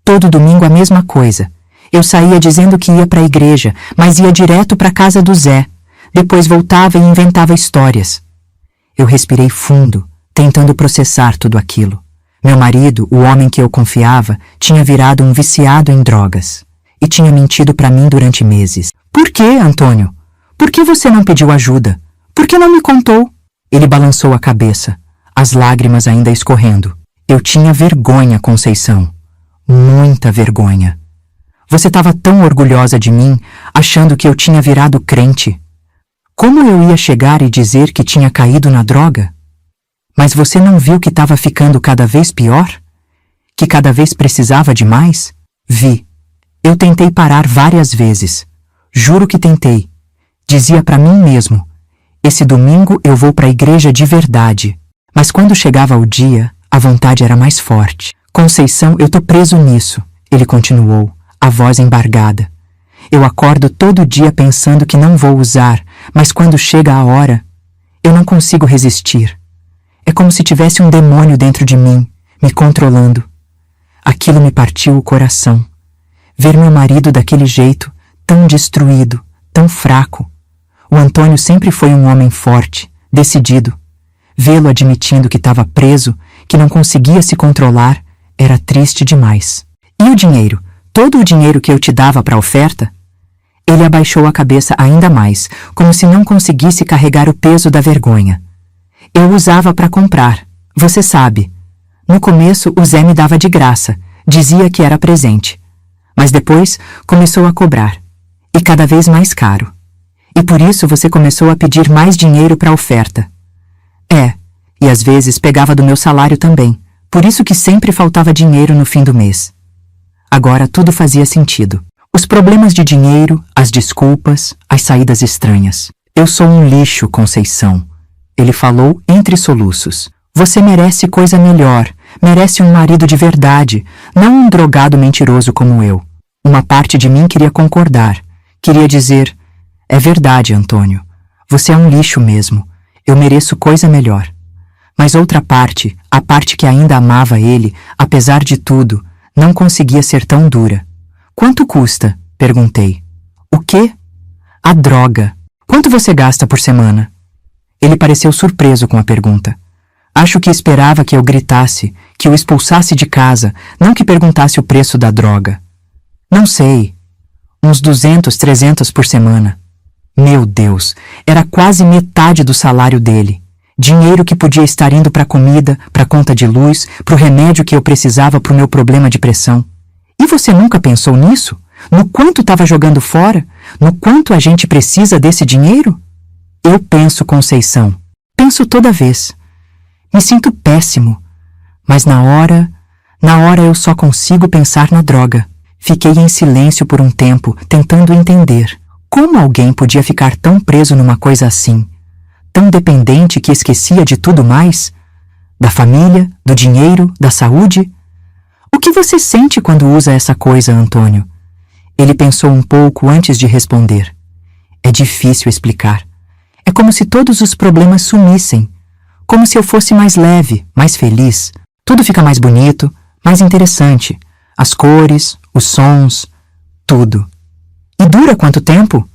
S1: todo domingo a mesma coisa. Eu saía dizendo que ia para a igreja, mas ia direto para a casa do Zé. Depois voltava e inventava histórias. Eu respirei fundo, tentando processar tudo aquilo. Meu marido, o homem que eu confiava, tinha virado um viciado em drogas. E tinha mentido para mim durante meses. Por quê, Antônio? Por que você não pediu ajuda? Por que não me contou? Ele balançou a cabeça, as lágrimas ainda escorrendo. Eu tinha vergonha, Conceição. Muita vergonha. Você estava tão orgulhosa de mim, achando que eu tinha virado crente. Como eu ia chegar e dizer que tinha caído na droga? Mas você não viu que estava ficando cada vez pior? Que cada vez precisava de mais? Vi. Eu tentei parar várias vezes. Juro que tentei. Dizia para mim mesmo, esse domingo eu vou para a igreja de verdade. Mas quando chegava o dia, a vontade era mais forte. Conceição, eu tô preso nisso, ele continuou, a voz embargada. Eu acordo todo dia pensando que não vou usar, mas quando chega a hora, eu não consigo resistir. É como se tivesse um demônio dentro de mim, me controlando. Aquilo me partiu o coração. Ver meu marido daquele jeito, tão destruído, tão fraco. O Antônio sempre foi um homem forte, decidido. Vê-lo admitindo que estava preso, que não conseguia se controlar, era triste demais. E o dinheiro? Todo o dinheiro que eu te dava para a oferta? Ele abaixou a cabeça ainda mais, como se não conseguisse carregar o peso da vergonha. Eu usava para comprar, você sabe. No começo o Zé me dava de graça, dizia que era presente. Mas depois começou a cobrar, e cada vez mais caro. E por isso você começou a pedir mais dinheiro para a oferta. E às vezes pegava do meu salário também, por isso que sempre faltava dinheiro no fim do mês. Agora tudo fazia sentido. Os problemas de dinheiro, as desculpas, as saídas estranhas. Eu sou um lixo, Conceição. Ele falou entre soluços. Você merece coisa melhor, merece um marido de verdade, não um drogado mentiroso como eu. Uma parte de mim queria concordar, queria dizer, é verdade, Antônio, você é um lixo mesmo, eu mereço coisa melhor. Mas outra parte, a parte que ainda amava ele, apesar de tudo, não conseguia ser tão dura. Quanto custa? Perguntei. O quê? A droga. Quanto você gasta por semana? Ele pareceu surpreso com a pergunta. Acho que esperava que eu gritasse, que o expulsasse de casa, não que perguntasse o preço da droga. Não sei. Uns 200, 300 por semana. Meu Deus, era quase metade do salário dele. Dinheiro que podia estar indo para comida, para conta de luz, para o remédio que eu precisava para o meu problema de pressão. E você nunca pensou nisso? No quanto estava jogando fora? No quanto a gente precisa desse dinheiro? Eu penso, Conceição. Penso toda vez. Me sinto péssimo. Mas na hora eu só consigo pensar na droga. Fiquei em silêncio por um tempo, tentando entender. Como alguém podia ficar tão preso numa coisa assim? Tão dependente que esquecia de tudo mais? Da família, do dinheiro, da saúde? O que você sente quando usa essa coisa, Antônio? Ele pensou um pouco antes de responder. É difícil explicar. É como se todos os problemas sumissem. Como se eu fosse mais leve, mais feliz. Tudo fica mais bonito, mais interessante. As cores, os sons, tudo. E dura quanto tempo?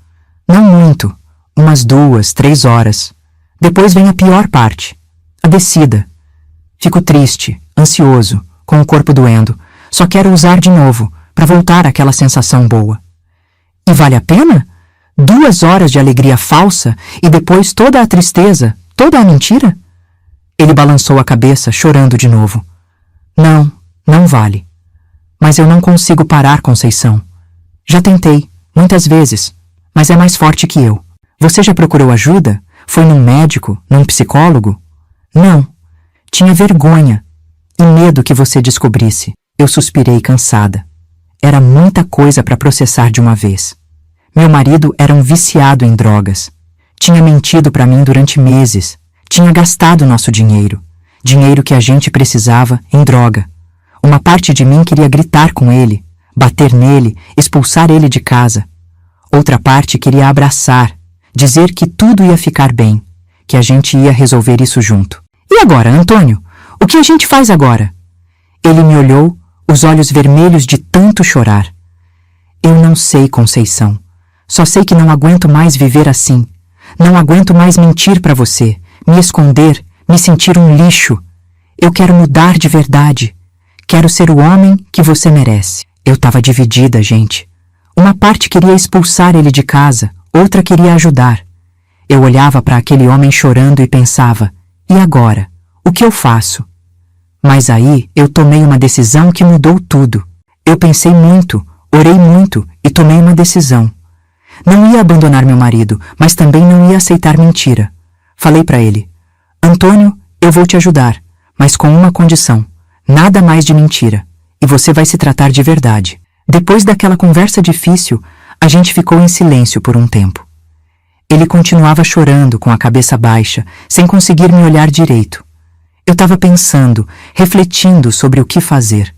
S1: Não muito. Umas 2, 3 horas. Depois vem a pior parte, a descida. Fico triste, ansioso, com o corpo doendo. Só quero usar de novo, para voltar àquela sensação boa. E vale a pena? 2 horas de alegria falsa e depois toda a tristeza, toda a mentira? Ele balançou a cabeça, chorando de novo. Não vale. Mas eu não consigo parar, Conceição. Já tentei, muitas vezes, mas é mais forte que eu. Você já procurou ajuda? Foi num médico, num psicólogo? Não. Tinha vergonha e medo que você descobrisse. Eu suspirei cansada. Era muita coisa para processar de uma vez. Meu marido era um viciado em drogas. Tinha mentido para mim durante meses. Tinha gastado nosso dinheiro. Dinheiro que a gente precisava em droga. Uma parte de mim queria gritar com ele, bater nele, expulsar ele de casa. Outra parte queria abraçar, dizer que tudo ia ficar bem, que a gente ia resolver isso junto. E agora, Antônio? O que a gente faz agora? Ele me olhou, os olhos vermelhos de tanto chorar. Eu não sei, Conceição. Só sei que não aguento mais viver assim. Não aguento mais mentir para você, me esconder, me sentir um lixo. Eu quero mudar de verdade. Quero ser o homem que você merece. Eu estava dividida, gente. Uma parte queria expulsar ele de casa, outra queria ajudar. Eu olhava para aquele homem chorando e pensava, e agora? O que eu faço? Mas aí eu tomei uma decisão que mudou tudo. Eu pensei muito, orei muito e tomei uma decisão. Não ia abandonar meu marido, mas também não ia aceitar mentira. Falei para ele, Antônio, eu vou te ajudar, mas com uma condição, nada mais de mentira, e você vai se tratar de verdade. Depois daquela conversa difícil, a gente ficou em silêncio por um tempo. Ele continuava chorando com a cabeça baixa, sem conseguir me olhar direito. Eu estava pensando, refletindo sobre o que fazer.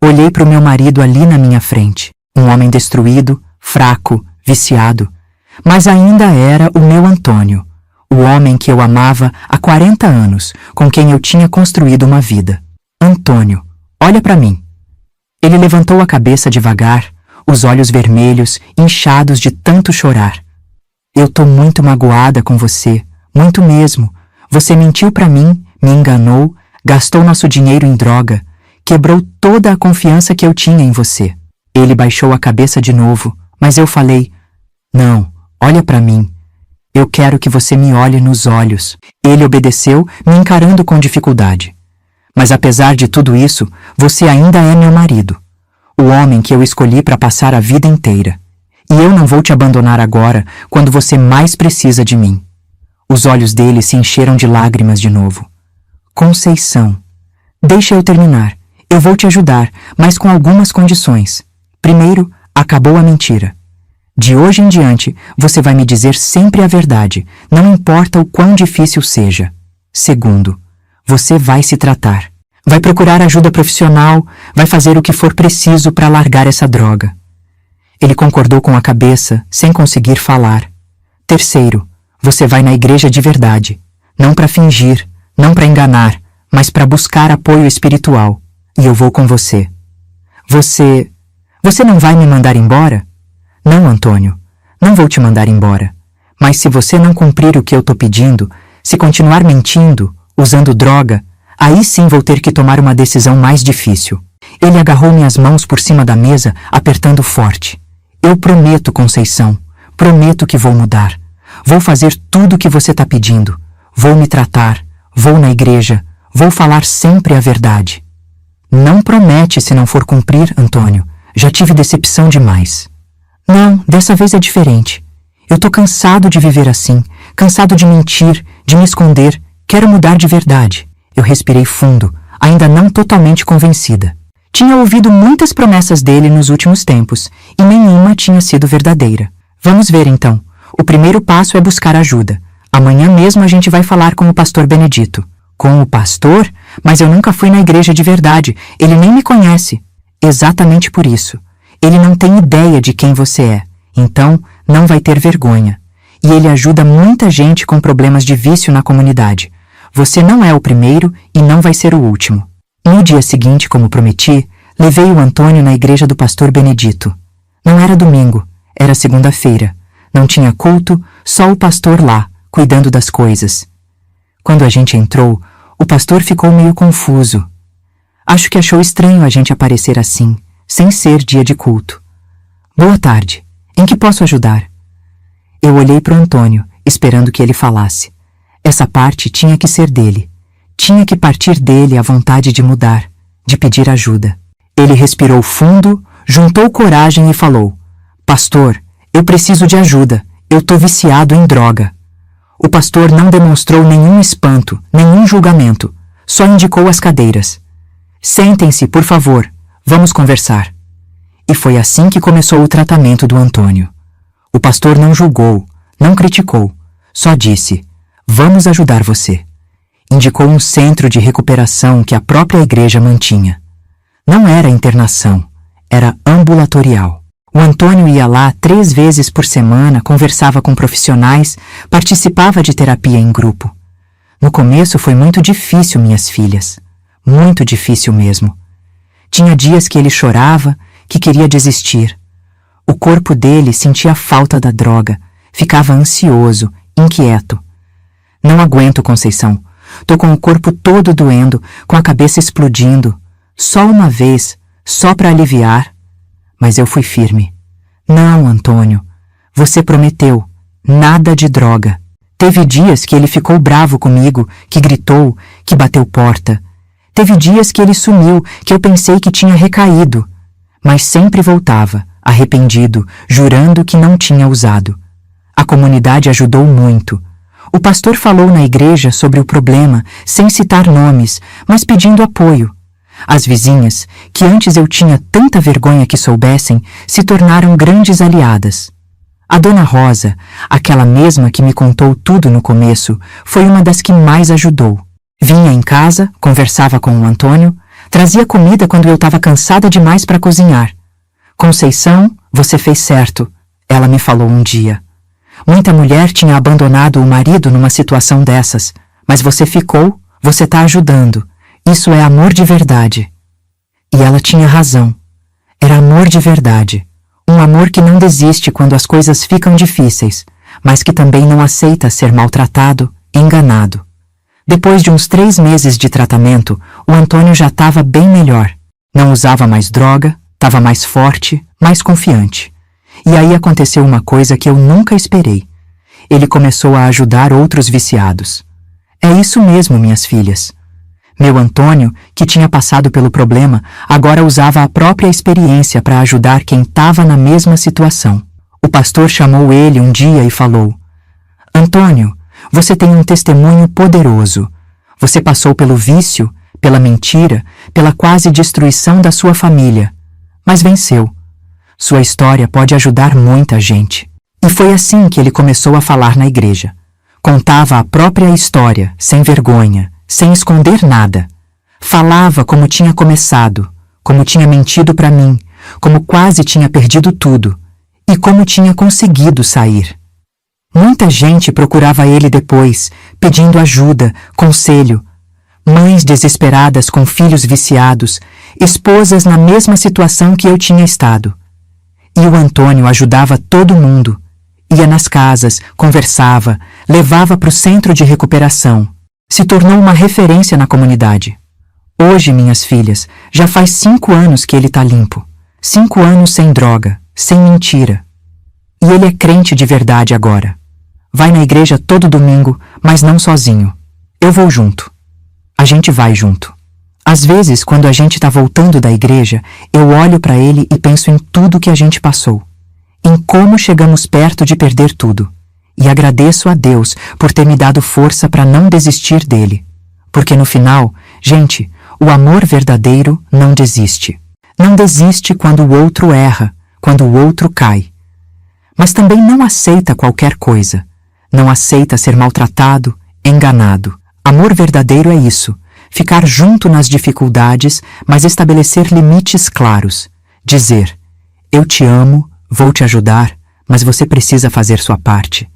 S1: Olhei para o meu marido ali na minha frente, um homem destruído, fraco, viciado, mas ainda era o meu Antônio, o homem que eu amava há 40 anos, com quem eu tinha construído uma vida. Antônio, olha para mim. Ele levantou a cabeça devagar, os olhos vermelhos, inchados de tanto chorar. Eu tô muito magoada com você, muito mesmo. Você mentiu pra mim, me enganou, gastou nosso dinheiro em droga, quebrou toda a confiança que eu tinha em você. Ele baixou a cabeça de novo, mas eu falei, não, olha pra mim. Eu quero que você me olhe nos olhos. Ele obedeceu, me encarando com dificuldade. Mas apesar de tudo isso, você ainda é meu marido. O homem que eu escolhi para passar a vida inteira. E eu não vou te abandonar agora, quando você mais precisa de mim. Os olhos dele se encheram de lágrimas de novo. Conceição. Deixa eu terminar. Eu vou te ajudar, mas com algumas condições. Primeiro, acabou a mentira. De hoje em diante, você vai me dizer sempre a verdade, não importa o quão difícil seja. Segundo, você vai se tratar. Vai procurar ajuda profissional, vai fazer o que for preciso para largar essa droga. Ele concordou com a cabeça, sem conseguir falar. Terceiro, você vai na igreja de verdade, não para fingir, não para enganar, mas para buscar apoio espiritual. E eu vou com você. Você não vai me mandar embora? Não, Antônio, não vou te mandar embora. Mas se você não cumprir o que eu tô pedindo, se continuar mentindo, usando droga, aí sim vou ter que tomar uma decisão mais difícil. Ele agarrou minhas mãos por cima da mesa, apertando forte. Eu prometo, Conceição, prometo que vou mudar. Vou fazer tudo o que você tá pedindo. Vou me tratar, vou na igreja, vou falar sempre a verdade. Não promete se não for cumprir, Antônio. Já tive decepção demais. Não, dessa vez é diferente. Eu tô cansado de viver assim, cansado de mentir, de me esconder. Quero mudar de verdade. Eu respirei fundo, ainda não totalmente convencida. Tinha ouvido muitas promessas dele nos últimos tempos, e nenhuma tinha sido verdadeira. Vamos ver então. O primeiro passo é buscar ajuda. Amanhã mesmo a gente vai falar com o pastor Benedito. Com o pastor? Mas eu nunca fui na igreja de verdade. Ele nem me conhece. Exatamente por isso. Ele não tem ideia de quem você é. Então, não vai ter vergonha. E ele ajuda muita gente com problemas de vício na comunidade. Você não é o primeiro e não vai ser o último. No dia seguinte, como prometi, levei o Antônio na igreja do pastor Benedito. Não era domingo, era segunda-feira. Não tinha culto, só o pastor lá, cuidando das coisas. Quando a gente entrou, o pastor ficou meio confuso. Acho que achou estranho a gente aparecer assim, sem ser dia de culto. Boa tarde. Em que posso ajudar? Eu olhei para o Antônio, esperando que ele falasse. Essa parte tinha que ser dele. Tinha que partir dele a vontade de mudar, de pedir ajuda. Ele respirou fundo, juntou coragem e falou: Pastor, eu preciso de ajuda. Eu tô viciado em droga. O pastor não demonstrou nenhum espanto, nenhum julgamento. Só indicou as cadeiras. Sentem-se, por favor. Vamos conversar. E foi assim que começou o tratamento do Antônio. O pastor não julgou, não criticou. Só disse: Vamos ajudar você. Indicou um centro de recuperação que a própria igreja mantinha. Não era internação, era ambulatorial. O Antônio ia lá 3 vezes por semana, conversava com profissionais, participava de terapia em grupo. No começo foi muito difícil, minhas filhas. Muito difícil mesmo. Tinha dias que ele chorava, que queria desistir. O corpo dele sentia falta da droga, ficava ansioso, inquieto. Não aguento, Conceição. Tô com o corpo todo doendo, com a cabeça explodindo. Só uma vez, só para aliviar. Mas eu fui firme. Não, Antônio. Você prometeu. Nada de droga. Teve dias que ele ficou bravo comigo, que gritou, que bateu porta. Teve dias que ele sumiu, que eu pensei que tinha recaído. Mas sempre voltava, arrependido, jurando que não tinha usado. A comunidade ajudou muito. O pastor falou na igreja sobre o problema, sem citar nomes, mas pedindo apoio. As vizinhas, que antes eu tinha tanta vergonha que soubessem, se tornaram grandes aliadas. A dona Rosa, aquela mesma que me contou tudo no começo, foi uma das que mais ajudou. Vinha em casa, conversava com o Antônio, trazia comida quando eu estava cansada demais para cozinhar. Conceição, você fez certo, ela me falou um dia. Muita mulher tinha abandonado o marido numa situação dessas, mas você ficou, você está ajudando. Isso é amor de verdade. E ela tinha razão. Era amor de verdade. Um amor que não desiste quando as coisas ficam difíceis, mas que também não aceita ser maltratado, enganado. Depois de uns 3 meses de tratamento, o Antônio já estava bem melhor. Não usava mais droga, estava mais forte, mais confiante. E aí aconteceu uma coisa que eu nunca esperei. Ele começou a ajudar outros viciados. É isso mesmo, minhas filhas. Meu Antônio, que tinha passado pelo problema, agora usava a própria experiência para ajudar quem estava na mesma situação. O pastor chamou ele um dia e falou: Antônio, você tem um testemunho poderoso. Você passou pelo vício, pela mentira, pela quase destruição da sua família, mas venceu. Sua história pode ajudar muita gente. E foi assim que ele começou a falar na igreja. Contava a própria história, sem vergonha, sem esconder nada. Falava como tinha começado, como tinha mentido para mim, como quase tinha perdido tudo e como tinha conseguido sair. Muita gente procurava ele depois, pedindo ajuda, conselho. Mães desesperadas com filhos viciados, esposas na mesma situação que eu tinha estado. E o Antônio ajudava todo mundo. Ia nas casas, conversava, levava para o centro de recuperação. Se tornou uma referência na comunidade. Hoje, minhas filhas, já faz 5 anos que ele está limpo. 5 anos sem droga, sem mentira. E ele é crente de verdade agora. Vai na igreja todo domingo, mas não sozinho. Eu vou junto. A gente vai junto. Às vezes, quando a gente está voltando da igreja, eu olho para ele e penso em tudo que a gente passou. Em como chegamos perto de perder tudo. E agradeço a Deus por ter me dado força para não desistir dele. Porque no final, gente, o amor verdadeiro não desiste. Não desiste quando o outro erra, quando o outro cai. Mas também não aceita qualquer coisa. Não aceita ser maltratado, enganado. Amor verdadeiro é isso. Ficar junto nas dificuldades, mas estabelecer limites claros. Dizer: eu te amo, vou te ajudar, mas você precisa fazer sua parte.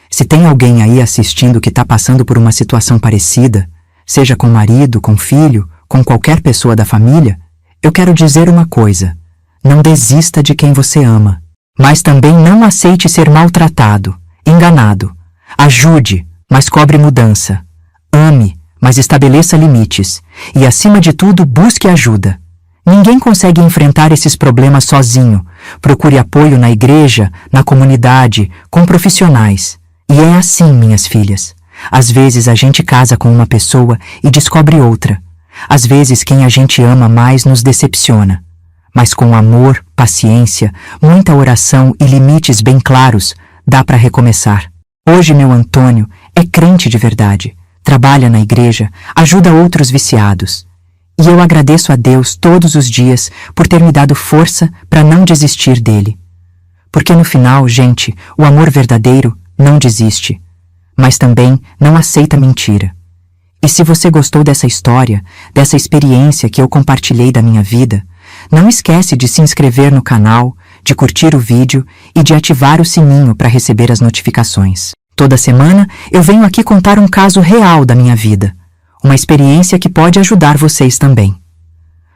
S1: Se tem alguém aí assistindo que está passando por uma situação parecida, seja com marido, com filho, com qualquer pessoa da família, eu quero dizer uma coisa: não desista de quem você ama. Mas também não aceite ser maltratado, enganado. Ajude, mas cobre mudança. Ame, mas estabeleça limites. E, acima de tudo, busque ajuda. Ninguém consegue enfrentar esses problemas sozinho. Procure apoio na igreja, na comunidade, com profissionais. E é assim, minhas filhas. Às vezes a gente casa com uma pessoa e descobre outra. Às vezes quem a gente ama mais nos decepciona. Mas com amor, paciência, muita oração e limites bem claros, dá para recomeçar. Hoje meu Antônio é crente de verdade. Trabalha na igreja, ajuda outros viciados. E eu agradeço a Deus todos os dias por ter me dado força para não desistir dele. Porque no final, gente, o amor verdadeiro não desiste, mas também não aceita mentira. E se você gostou dessa história, dessa experiência que eu compartilhei da minha vida, não esquece de se inscrever no canal, de curtir o vídeo e de ativar o sininho para receber as notificações. Toda semana eu venho aqui contar um caso real da minha vida, uma experiência que pode ajudar vocês também.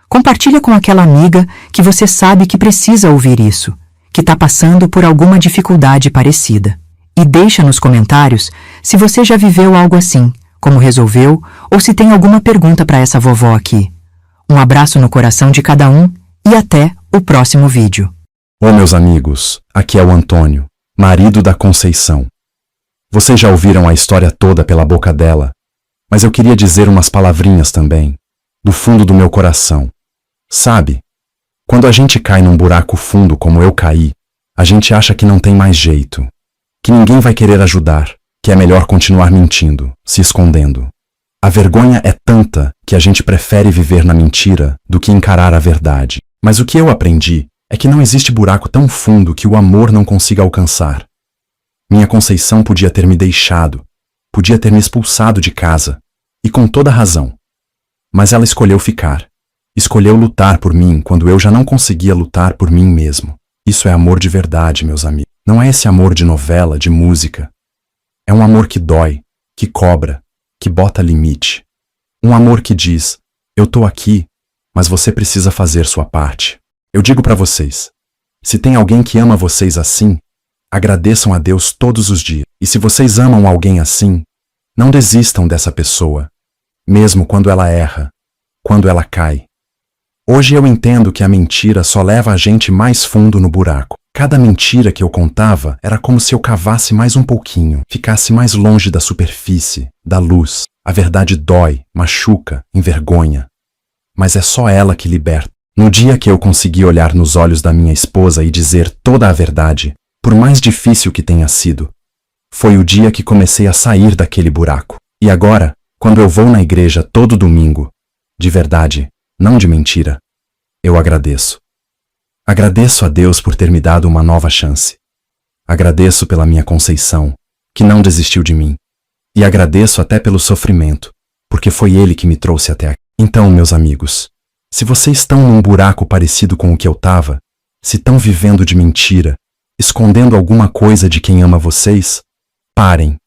S1: Compartilha com aquela amiga que você sabe que precisa ouvir isso, que está passando por alguma dificuldade parecida. E deixa nos comentários se você já viveu algo assim, como resolveu, ou se tem alguma pergunta para essa vovó aqui. Um abraço no coração de cada um e até o próximo vídeo.
S2: Ô meus amigos, aqui é o Antônio, marido da Conceição. Vocês já ouviram a história toda pela boca dela, mas eu queria dizer umas palavrinhas também, do fundo do meu coração. Sabe, quando a gente cai num buraco fundo como eu caí, a gente acha que não tem mais jeito, que ninguém vai querer ajudar, que é melhor continuar mentindo, se escondendo. A vergonha é tanta que a gente prefere viver na mentira do que encarar a verdade. Mas o que eu aprendi é que não existe buraco tão fundo que o amor não consiga alcançar. Minha Conceição podia ter me deixado, podia ter me expulsado de casa, e com toda razão. Mas ela escolheu ficar. Escolheu lutar por mim quando eu já não conseguia lutar por mim mesmo. Isso é amor de verdade, meus amigos. Não é esse amor de novela, de música. É um amor que dói, que cobra, que bota limite. Um amor que diz: eu tô aqui, mas você precisa fazer sua parte. Eu digo pra vocês, Se tem alguém que ama vocês assim, agradeçam a Deus todos os dias. E se vocês amam alguém assim, não desistam dessa pessoa, mesmo quando ela erra, quando ela cai. Hoje eu entendo que a mentira só leva a gente mais fundo no buraco. Cada mentira que eu contava era como se eu cavasse mais um pouquinho, ficasse mais longe da superfície, da luz. A verdade dói, machuca, envergonha. Mas é só ela que liberta. No dia que eu consegui olhar nos olhos da minha esposa e dizer toda a verdade, por mais difícil que tenha sido, foi o dia que comecei a sair daquele buraco. E agora, quando eu vou na igreja todo domingo, de verdade, não de mentira, eu agradeço. Agradeço a Deus por ter me dado uma nova chance. Agradeço pela minha Conceição, que não desistiu de mim. E agradeço até pelo sofrimento, porque foi ele que me trouxe até aqui. Então, meus amigos, se vocês estão num buraco parecido com o que eu estava, se estão vivendo de mentira, escondendo alguma coisa de quem ama vocês, parem.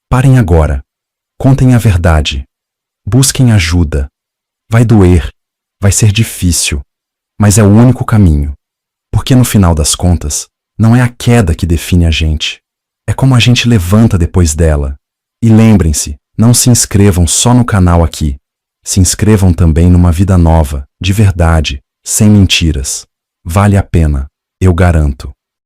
S2: Parem agora. Contem a verdade. Busquem ajuda. Vai doer. Vai ser difícil. Mas é o único caminho. Porque no final das contas, não é a queda que define a gente. É como a gente levanta depois dela. E lembrem-se, não se inscrevam só no canal aqui. Se inscrevam também numa vida nova, de verdade, sem mentiras. Vale a pena, eu garanto.